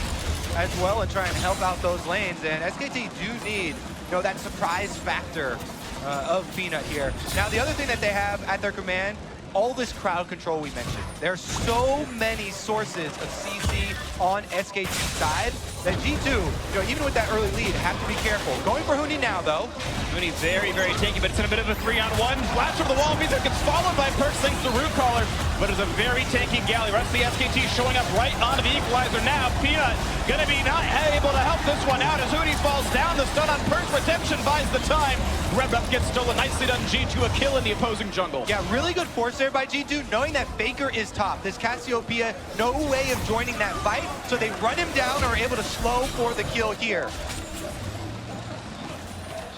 as well and try and help out those lanes. And SKT do need, that surprise factor of Peanut here. Now, the other thing that they have at their command, all this crowd control we mentioned. There are so many sources of CC on SKT's side that G2, even with that early lead, have to be careful. Going for Huni now, though. Huni very tanky, but it's in a bit of a 3-on-1. Flash over the wall, Visa gets followed by Perkz thanks to Root Caller, but it's a very tanky Galley. The rest of the SKT showing up right onto the equalizer now. Peanut gonna be not able to help this one out as Huni falls down. The stun on Perkz, redemption buys the time. Red buff gets stolen, nicely done. G2 a kill in the opposing jungle. Yeah, really good force there by G2, knowing that Faker is top. This Cassiopeia, no way of joining that fight, so they run him down and are able to slow for the kill here.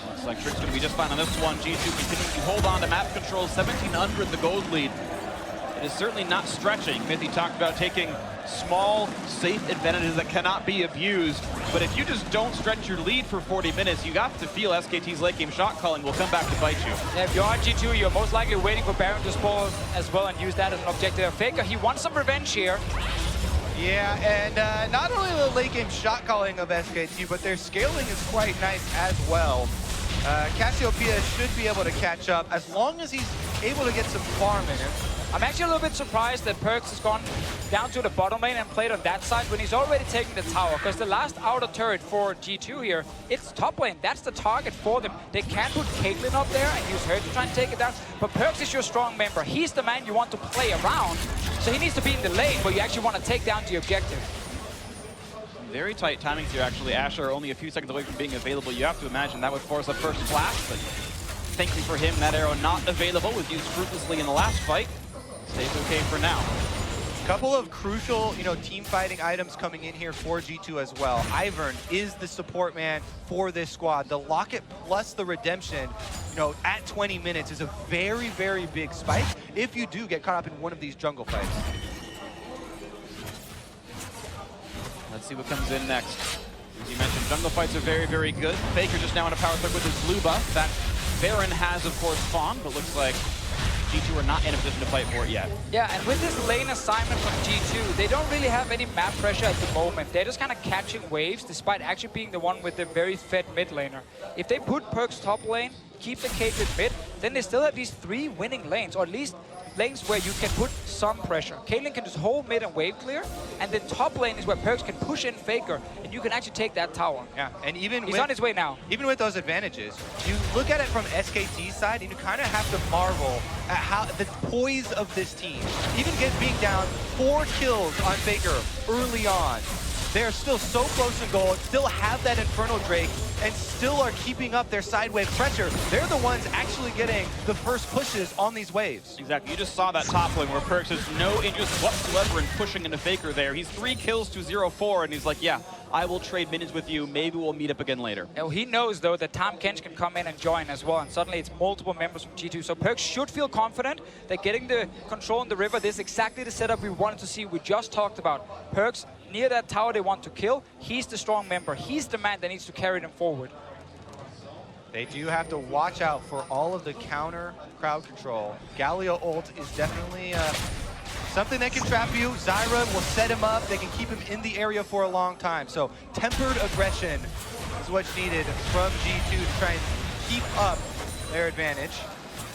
Looks like Trick's gonna be just fine on this one. G2 continuing to hold on to map control, 1700 the gold lead. It is certainly not stretching. Mythy talked about taking small, safe advantages that cannot be abused. But if you just don't stretch your lead for 40 minutes, you have to feel SKT's late game shot calling will come back to bite you. Yeah, if you're on G2, you're most likely waiting for Baron to spawn as well and use that as an objective. Faker, he wants some revenge here. Yeah, and not only the late game shot calling of SKT, but their scaling is quite nice as well. Cassiopeia should be able to catch up as long as he's able to get some farm in him. I'm actually a little bit surprised that Perkz has gone down to the bottom lane and played on that side when he's already taken the tower, because the last outer turret for G2 here, it's top lane. That's the target for them. They can put Caitlyn up there and use her to try and take it down, but Perkz is your strong member. He's the man you want to play around, so he needs to be in the lane where you actually want to take down the objective. Very tight timings here, actually. Asher only a few seconds away from being available. You have to imagine that would force a first flash, but thankfully for him, that arrow not available, was used fruitlessly in the last fight. Stays okay for now. Couple of crucial, team fighting items coming in here for G2 as well. Ivern is the support man for this squad. The Locket plus the Redemption, at 20 minutes is a very big spike if you do get caught up in one of these jungle fights. Let's see what comes in next. As you mentioned, jungle fights are very good. Faker just now on a power threat with his blue buff. That Baron has, of course, Fawn, but looks like G2 are not in a position to fight for it yet. Yeah, and with this lane assignment from G2, they don't really have any map pressure at the moment. They're just kind of catching waves, despite actually being the one with the very fed mid laner. If they put Perkz top lane, keep the Caitlyn mid, then they still have these 3 winning lanes, or at least lanes where you can put some pressure. Caitlyn can just hold mid and wave clear, and then top lane is where Perkz can push in Faker, and you can actually take that tower. Yeah, and he's on his way now. Even with those advantages, you look at it from SKT's side, and you kind of have to marvel at how the poise of this team. Even being down 4 kills on Faker early on, they're still so close to goal, still have that Infernal Drake, and still are keeping up their side wave pressure. They're the ones actually getting the first pushes on these waves. Exactly. You just saw that top lane where Perkz has no interest whatsoever in pushing into Faker there. He's 3 kills to 0-4, and he's like, yeah, I will trade minions with you. Maybe we'll meet up again later. Now, he knows, though, that Tom Kench can come in and join as well, and suddenly it's multiple members from G2. So Perkz should feel confident that getting the control in the river, this is exactly the setup we wanted to see. We just talked about Perkz near that tower they want to kill. He's the strong member. He's the man that needs to carry them forward. They do have to watch out for all of the counter crowd control. Galio ult is definitely something that can trap you. Zyra will set him up. They can keep him in the area for a long time. So tempered aggression is what's needed from G2 to try and keep up their advantage.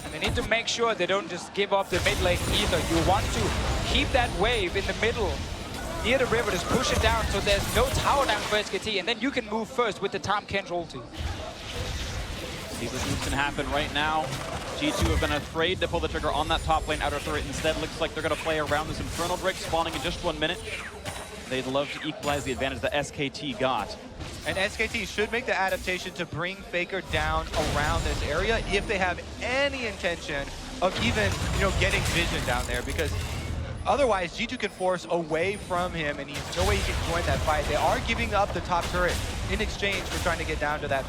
And they need to make sure they don't just give up the mid lane either. You want to keep that wave in the middle near the river, just push it down so there's no tower down for SKT, and then you can move first with the Tom Kench ulti. See what moves can happen right now. G2 have been afraid to pull the trigger on that top lane outer turret. Instead, looks like they're going to play around this Infernal Drake spawning in just 1 minute. They'd love to equalize the advantage that SKT got. And SKT should make the adaptation to bring Faker down around this area if they have any intention of even, getting vision down there, because otherwise, G2 can force away from him, and he's no way he can join that fight. They are giving up the top turret in exchange for trying to get down to that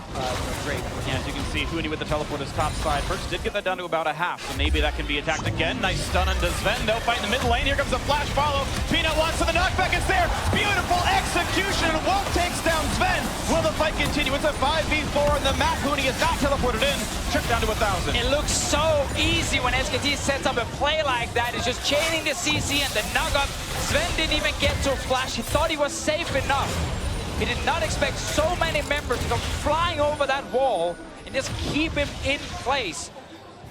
Drake. Yeah, as you can see, Huni with the teleport is top side. Perkz did get that down to about a half, so maybe that can be attacked again. Nice stun onto Sven. They'll fight in the mid lane. Here comes a flash follow. Peanut wants to the knockback. It's there. Beautiful execution. Wolf takes down Sven. Will the fight continue? It's a 5v4, and the map Huni is not teleported in. Trip down to 1,000. It looks so easy when SKT sets up a play like that. It's just chaining the CC and the knock-up. Sven didn't even get to a flash. He thought he was safe enough. He did not expect so many members to come flying over that wall and just keep him in place.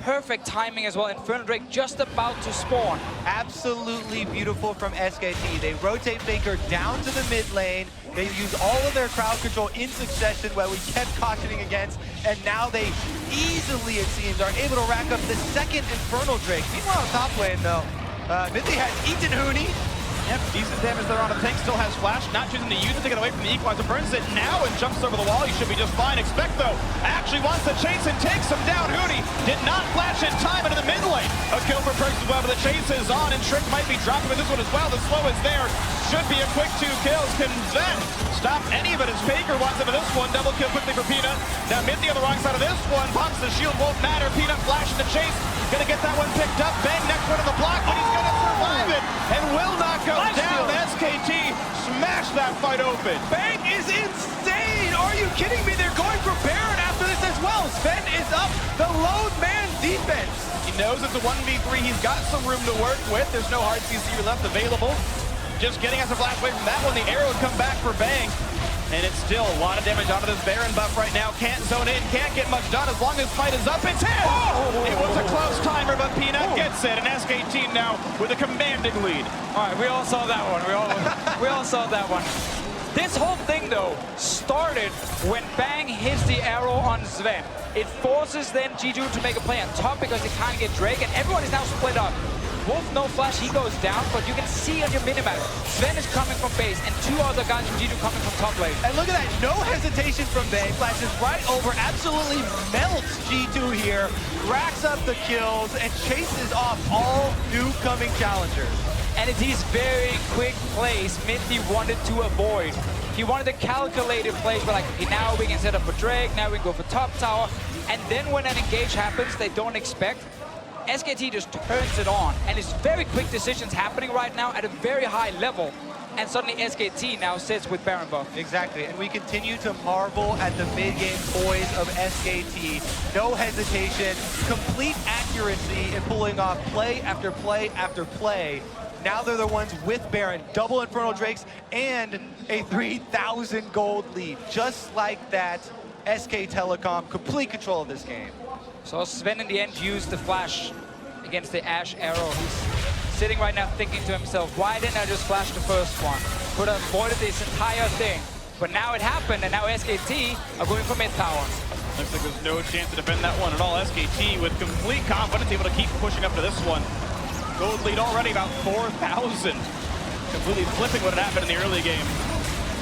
Perfect timing as well. Infernal Drake just about to spawn. Absolutely beautiful from SKT. They rotate Faker down to the mid lane. They use all of their crowd control in succession, where we kept cautioning against, and now they easily, it seems, are able to rack up the second Infernal Drake. Meanwhile, top lane, though, Mithy has eaten Huni. Yep, decent damage there on a tank, still has flash, not choosing to use it to get away from the equalizer. Burns it now and jumps over the wall. He should be just fine. Expect, though, actually wants to chase and takes him down. Huni did not flash in time into the mid lane. A kill for Perkz as well, but the chase is on, and Trick might be dropping with this one as well. The slow is there. Should be a quick 2 kills. Can Sven stop any of it as Faker wants into this one? Double kill quickly for Peanut. Now Mithy on the wrong side of this one. Pops the shield, won't matter. Peanut flashing the chase. Gonna get that one picked up. Bang, next one on the block, but he's gonna survive it and will not go down. SKT smash that fight open. Bang is insane! Are you kidding me? They're going for Baron after this as well. Sven is up the lone man defense. He knows it's a 1v3. He's got some room to work with. There's no hard CC left available. Just getting us a flash away from that one. The arrow would come back for Bang. And it's still a lot of damage onto this Baron buff right now. Can't zone in, can't get much done as long as fight is up. It's him! Oh! It was a close timer, but Peanut gets it. And SKT now with a commanding lead. All right, we all saw that one. We all saw that one. This whole thing, though, started when Bang hits the arrow on Sven. It forces then G2 to make a play on top because they can't get Drake, and everyone is now split up. Wolf, no flash, he goes down, but you can see on your minimap, Sven is coming from base, and 2 other guys from G2 coming from top lane. And look at that, no hesitation from Bang, flashes right over, absolutely melts G2 here, racks up the kills, and chases off all new coming challengers. And it's these very quick plays Mithy wanted to avoid. He wanted a calculated play, but like, okay, now we can set up a Drake, now we can go for top tower, and then when an engage happens they don't expect, SKT just turns it on, and it's very quick decisions happening right now at a very high level, and suddenly SKT now sits with Baron buff. Exactly, and we continue to marvel at the mid-game poise of SKT. No hesitation, complete accuracy in pulling off play after play after play. Now they're the ones with Baron, double Infernal Drakes, and a 3,000 gold lead. Just like that, SK Telecom, complete control of this game. So Sven in the end used the flash against the Ashe arrow. He's sitting right now thinking to himself, why didn't I just flash the first one? Could have avoided this entire thing. But now it happened, and now SKT are going for mid tower. Looks like there's no chance to defend that one at all. SKT with complete confidence able to keep pushing up to this one. Gold lead already about 4,000. Completely flipping what had happened in the early game.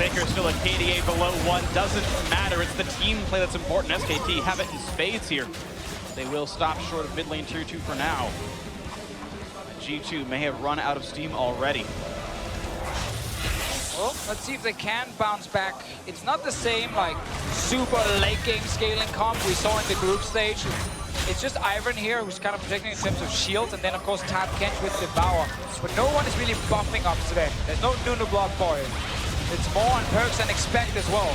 Faker still a KDA below 1. Doesn't matter. It's the team play that's important. SKT have it in spades here. They will stop short of mid lane tier 2 for now. G2 may have run out of steam already. Well, let's see if they can bounce back. It's not the same like super late game scaling comp we saw in the group stage. It's just Ivan here who's kind of protecting in terms of shields, and then of course Tom Kench with Devour. But no one is really buffing up today. There's no Nuno block for it. It's more on perks than expect as well.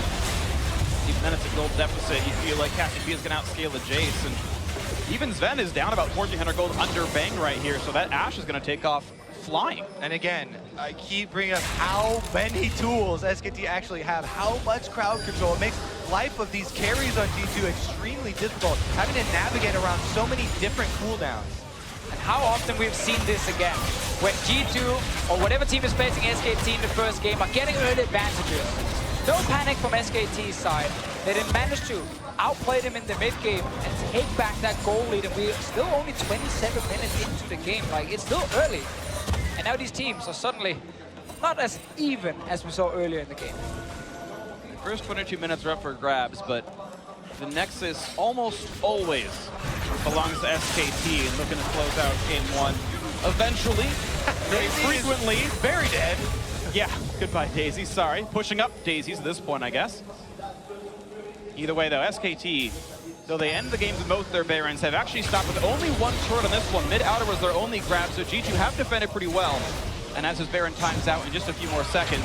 Even then it's a gold deficit. You feel like Cassiopeia is going to outscale the Jace, and even Sven is down about 1,400 gold under Bang right here, so that Ashe is going to take off flying. And again, I keep bringing up how many tools SKT actually have, how much crowd control. It makes life of these carries on G2 extremely difficult, having to navigate around so many different cooldowns. And how often we've seen this again, when G2 or whatever team is facing SKT in the first game are getting early advantages. No panic from SKT's side. They didn't manage to outplay them in the mid game and take back that goal lead, and we're still only 27 minutes into the game. Like, it's still early. And now these teams are suddenly not as even as we saw earlier in the game. The first 22 minutes are up for grabs, but the Nexus almost always belongs to SKT and looking to close out game 1. Eventually, very frequently, very dead. Yeah, goodbye Daisy, sorry. Pushing up Daisies at this point, I guess. Either way though, SKT, though they end the games with both their Barons, have actually stopped with only one turret on this one. Mid-outer was their only grab, so G2 have defended pretty well. And as his Baron times out in just a few more seconds,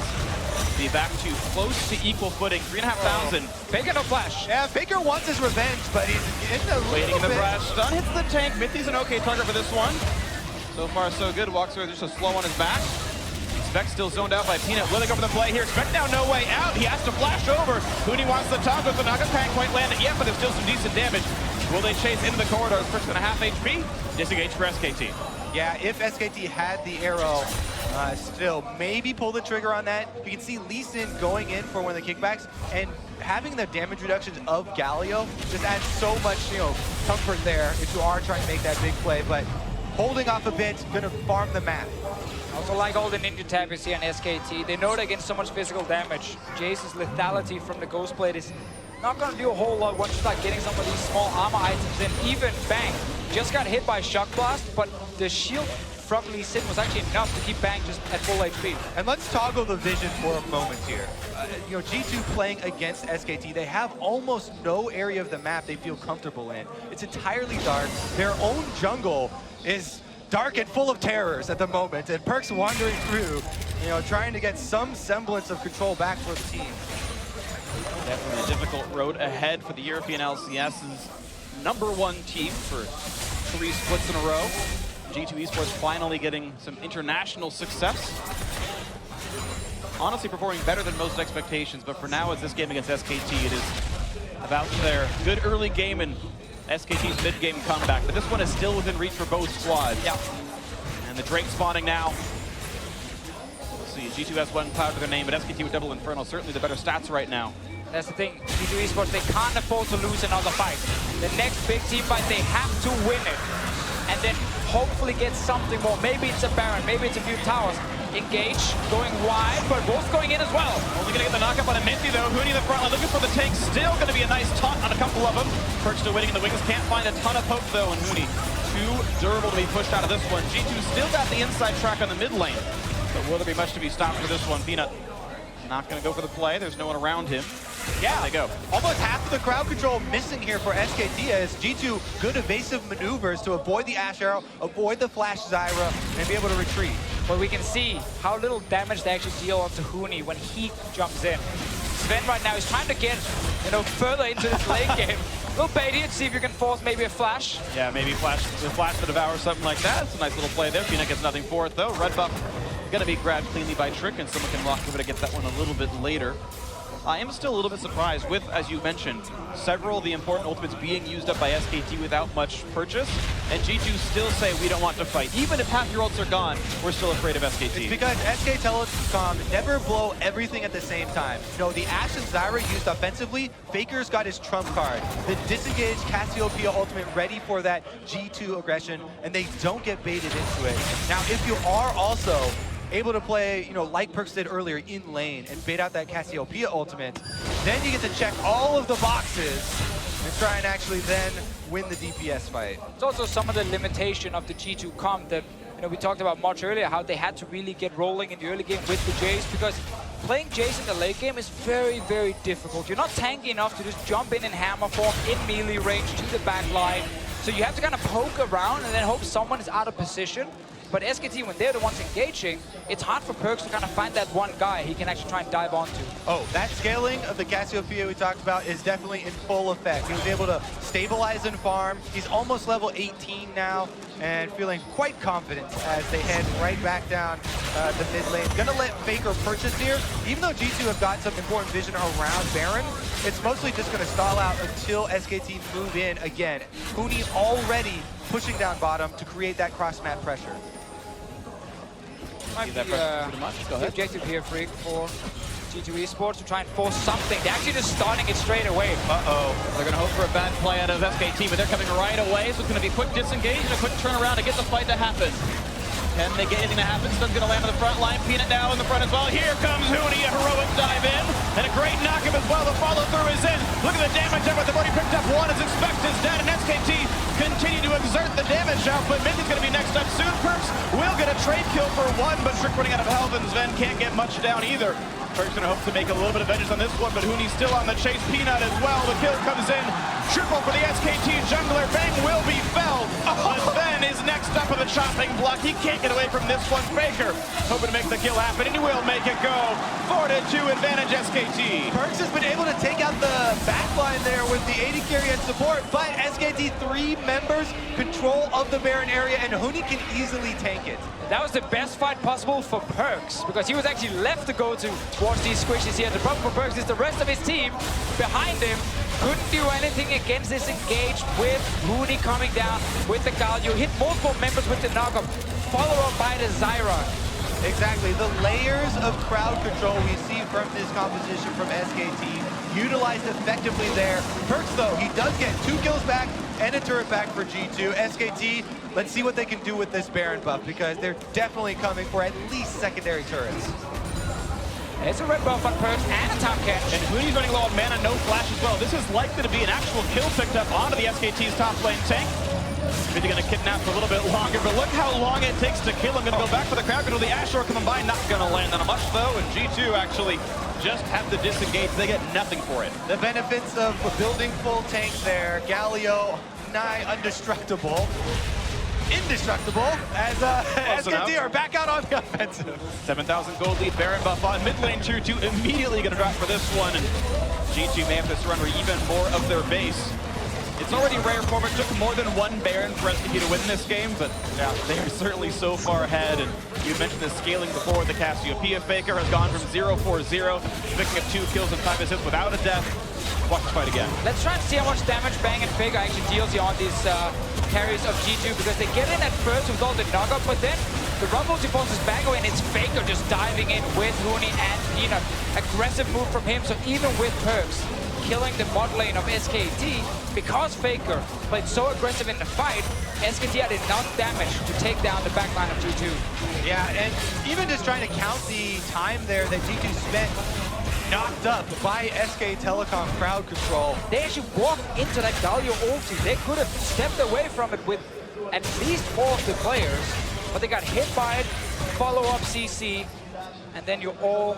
be back to close to equal footing, 3,500. Faker no flash. Yeah, Faker wants his revenge, but he's in a waiting in the bit. flash. Stun hits the tank. Mithy's an okay target for this one. So far, so good. Walks through just a slow on his back. Spec still zoned out by Peanut. Will they go for the play here? Spec now no way out. He has to flash over. Huni wants the top, but the Naga can't quite land it yet, but there's still some decent damage. Will they chase into the corridors? First and a half HP. Disengage for SKT. Yeah, if SKT had the arrow, still maybe pull the trigger on that. You can see Lee Sin going in for one of the kickbacks, and having the damage reductions of Galio just adds so much, comfort there if you are trying to make that big play. But holding off a bit, gonna farm the map. I also like all the ninja tap you see on SKT. They know they're getting so much physical damage. Jace's lethality from the Ghost Blade is not going to do a whole lot once you start getting some of these small armor items in. Even Bang just got hit by Shock Blast, but the shield from Lee Sin was actually enough to keep Bang just at full HP. And let's toggle the vision for a moment here. G2 playing against SKT, they have almost no area of the map they feel comfortable in. It's entirely dark. Their own jungle is dark and full of terrors at the moment, and Perkz wandering through, trying to get some semblance of control back for the team. Definitely a difficult road ahead for the European LCS's #1 team for 3 splits in a row. G2 Esports finally getting some international success. Honestly performing better than most expectations, but for now, as this game against SKT, it is about their good early game and SKT's mid-game comeback, but this one is still within reach for both squads. Yeah. And the Drake spawning now. Let's see, G2 has 1 cloud to their name, but SKT with double Inferno, certainly the better stats right now. That's the thing, G2 Esports, they can't afford to lose another fight. The next big team fight, they have to win it. And then hopefully get something more. Maybe it's a Baron, maybe it's a few towers. Engage, going wide, but both going in as well. Only gonna get the knockup on a Minty though. Huni in the front line looking for the tank. Still gonna be a nice taunt on a couple of them. Perkz still waiting in the wings. Can't find a ton of poke though, and Huni too durable to be pushed out of this one. G2 still got the inside track on the mid lane. But will there be much to be stopped for this one? Peanut not gonna go for the play. There's no one around him. Yeah, there they go. Almost half of the crowd control missing here for SKT as G2 good evasive maneuvers to avoid the Ashe Arrow, avoid the Flash Zyra, and be able to retreat. But we can see how little damage they actually deal onto Huni when he jumps in. Sven right now is trying to get, further into this late game. A little bait here to see if you can force maybe a flash. Yeah, maybe flash the Devour or something like that. It's a nice little play there. Peanut gets nothing for it though. Red buff gonna be grabbed cleanly by Trick, and someone can walk over to get that one a little bit later. I am still a little bit surprised with, as you mentioned, several of the important ultimates being used up by SKT without much purchase, and G2 still say we don't want to fight. Even if half your ults are gone, we're still afraid of SKT. It's because SK Telecom never blow everything at the same time. The Ashe and Zyra used offensively, Faker's got his trump card. The disengaged Cassiopeia ultimate ready for that G2 aggression, and they don't get baited into it. Now, if you are also able to play, you know, like Perks did earlier in lane and bait out that Cassiopeia ultimate, then you get to check all of the boxes and try and actually then win the DPS fight. It's also some of the limitation of the G2 comp that, you know, we talked about much earlier, how they had to really get rolling in the early game with the Jace, because playing Jace in the late game is very, very difficult. You're not tanky enough to just jump in hammer form in melee range to the back line. So you have to kind of poke around and then hope someone is out of position. But SKT, when they're the ones engaging, it's hard for Perks to kind of find that one guy he can actually try and dive onto. Oh, that scaling of the Cassiopeia we talked about is definitely in full effect. He was able to stabilize and farm. He's almost level 18 now and feeling quite confident as they head right back down the mid lane. Gonna let Faker purchase here. Even though G2 have got some important vision around Baron, it's mostly just gonna stall out until SKT move in again. Huni already pushing down bottom to create that cross-map pressure. Might be the objective here, Freak, for G2 Esports to try and force something. They're actually just starting it straight away. Uh-oh. They're going to hope for a bad play out of SKT, but they're coming right away, so it's going to be a quick disengage and a quick turnaround to get the fight to happen. Can they get anything to happen? Stunn's going to land on the front line. Peanut now in the front as well. Here comes Huni, a heroic dive in, and a great knock-up as well. The follow-through is in. Look at the damage there, but they've already picked up one as expected. Dead, and SKT continue to exert the damage output. Minty's going to be next up soon. Perks will get a trade kill for one, but Trick running out of health, and Sven can't get much down either. Perks going to hope to make a little bit of vengeance on this one, but Huni's still on the chase. Peanut as well. The kill comes in. Triple for the SKT jungler. Bang will be felled. But Sven is next up with a chopping block. He can't get away from this one. Faker hoping to make the kill happen, and he will make it go. 4-2 advantage SKT. Perks has been able to take out the backline there with the AD carry and support, but SKT 3 members control of the Baron area, and Huni can easily tank it. That was the best fight possible for Perks, because he was actually left to go towards these squishes here. The problem for Perks is the rest of his team behind him couldn't do anything against this engage with Huni coming down with the Galio. Hit multiple members with the knockup, follow up by the Zyra. Exactly, the layers of crowd control we see from this composition from SKT utilized effectively there. Perks though, he does get 2 kills back and a turret back for G2. SKT, let's see what they can do with this Baron buff, because they're definitely coming for at least secondary turrets. It's a red buff on Perks and a top catch. And Huni's running low on mana, no flash as well. This is likely to be an actual kill picked up onto the SKT's top lane tank. Maybe going to kidnap for a little bit longer, but look how long it takes to kill him. Going to go back for the crowd control. The Ashore coming by, not going to land on a much though, and G2 actually just have to disengage. They get nothing for it. The benefits of building full tank there. Galio, nigh indestructible, as SKT are back out on the offensive. 7,000 gold lead, Baron buff on mid lane. 2-2 immediately going to drop for this one, and G2 may have to surrender even more of their base. It's already rare form. It took more than one Baron for SKT to win this game, but yeah, they are certainly so far ahead. And you mentioned the scaling before. The Cassiopeia Faker has gone from 0-4-0, picking up 2 kills and 5 assists without a death. Watch this fight again. Let's try and see how much damage Bang and Faker actually deals here on these carries of G2, because they get in at first with all the knockup, but then the Rumble forces Bango, and it's Faker just diving in with Huni and Peanut. Aggressive move from him, so even with Perks killing the bot lane of SKT, because Faker played so aggressive in the fight, SKT had enough damage to take down the backline of G2. Yeah, and even just trying to count the time there that G2 spent knocked up by SK Telecom crowd control. They actually walked into that Galio ulti. They could have stepped away from it with at least 4 of the players, but they got hit by it, follow-up CC, and then you all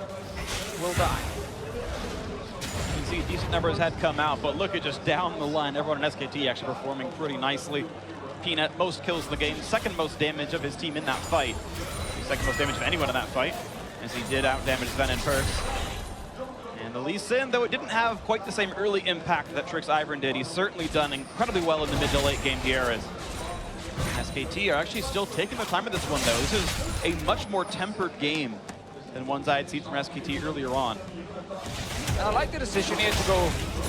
will die. You can see decent numbers had come out, but look at just down the line. Everyone in SKT actually performing pretty nicely. Peanut, most kills in the game, second most damage of his team in that fight. Second most damage of anyone in that fight, as he did out-damage Sven and Perks. And the Lee Sin, though it didn't have quite the same early impact that Trix Ivern did, he's certainly done incredibly well in the mid to late game here. SKT are actually still taking their time with this one, though. This is a much more tempered game than ones I had seen from SKT earlier on. And I like the decision here to go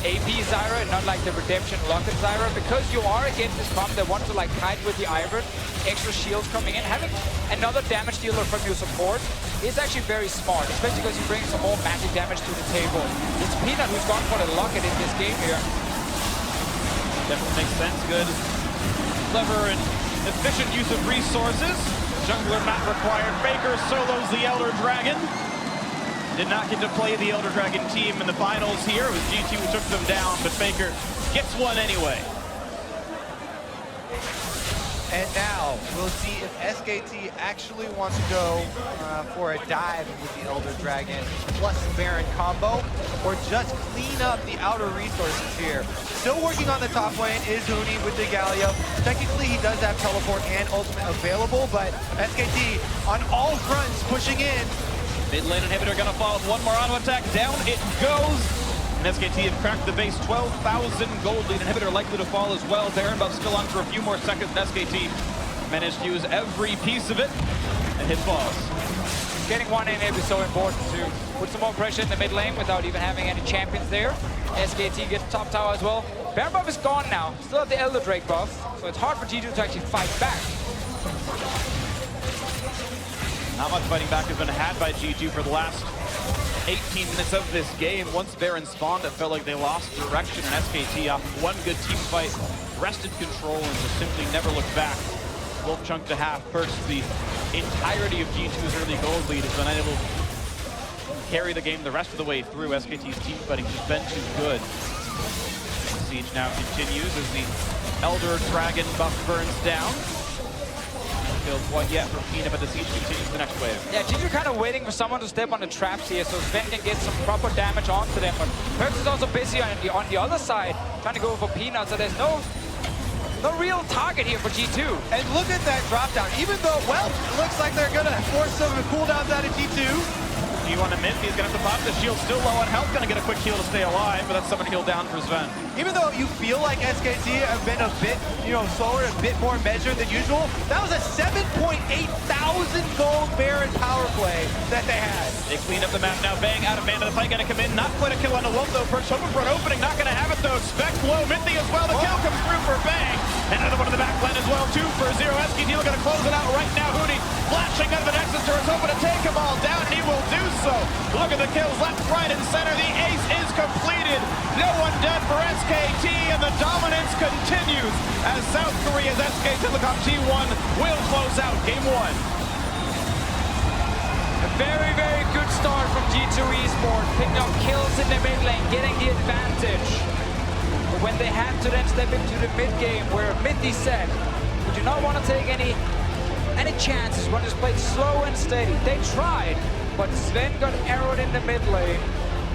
AP Zyra and not like the Redemption Locket Zyra, because you are against this comp that wants to like kite with the Ivern, extra shields coming in. Having another damage dealer from your support is actually very smart, especially because you bring some more magic damage to the table. It's Peanut who's gone for the Locket in this game here. Definitely makes sense. Good, clever, and efficient use of resources. Jungler not required. Faker solos the Elder Dragon. Did not get to play the Elder Dragon team in the finals here. It was G2 who took them down, but Faker gets one anyway. And now we'll see if SKT actually wants to go for a dive with the Elder Dragon plus Baron combo, or just clean up the outer resources here. Still working on the top lane is Huni with the Galio. Technically, he does have teleport and ultimate available, but SKT on all fronts pushing in. Mid lane inhibitor gonna fall with one more auto attack. Down it goes. And SKT have cracked the base. 12,000 gold lead. Inhibitor likely to fall as well. Baron buff still on for a few more seconds. And SKT managed to use every piece of it and hit falls. Getting one inhib is so important to put some more pressure in the mid lane without even having any champions there. SKT gets top tower as well. Baron buff is gone now. Still have the Elder Drake buff, so it's hard for G2 to actually fight back. Not much fighting back has been had by G2 for the last 18 minutes of this game. Once Baron spawned, it felt like they lost direction, and SKT off one good team fight wrested control and just simply never looked back. Wolf chunk to half perks the entirety of G2's early gold lead, has been able to carry the game the rest of the way through. SKT's team fighting just been too good. Siege now continues as the Elder Dragon buff burns down. Killed one yet from Peanut, but the siege continues the next wave. Yeah, G2 kind of waiting for someone to step on the traps here so Sven can get some proper damage onto them. But Perks is also busy on the other side, trying to go for Peanut, so there's no real target here for G2. And look at that drop down. Even though, well, it looks like they're going to force some of the cooldowns out of G2. G1 to mid, he's going to have to pop the shield. Still low on health, going to get a quick heal to stay alive, but that's someone heal down for Sven. Even though you feel like SKT have been a bit, slower, a bit more measured than usual, that was a 7,800 gold Baron power play that they had. They clean up the map now. Bang out of mana. The fight going to come in. Not quite a kill on the Wolf though. Perch hoping for an opening. Not going to have it though. Spec low. Mithy as well. The kill comes through for Bang. Another one in the back line as well. 2 for 0. SKT going to close it out right now. Huni flashing out of the Nexus turret, hoping to take them all down. He will do so. Look at the kills left, right, and center. The ace is completed. No one dead for SKT, and the dominance continues as South Korea's SK Telecom T1 will close out Game 1. A very, very good start from G2 Esports, picking up kills in the mid lane, getting the advantage. But when they had to then step into the mid game, where Mithy said, we do not want to take any chances, when it's played slow and steady. They tried, but Sven got arrowed in the mid lane.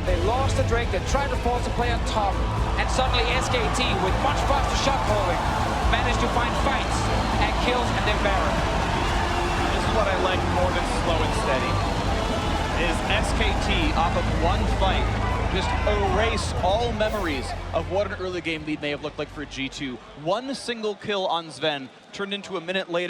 They lost the Drake, they tried to force a play on top, and suddenly SKT, with much faster shot calling, managed to find fights and kills and then Baron. This is what I like more than slow and steady, is SKT off of one fight just erase all memories of what an early game lead may have looked like for G2. One single kill on Sven turned into a minute later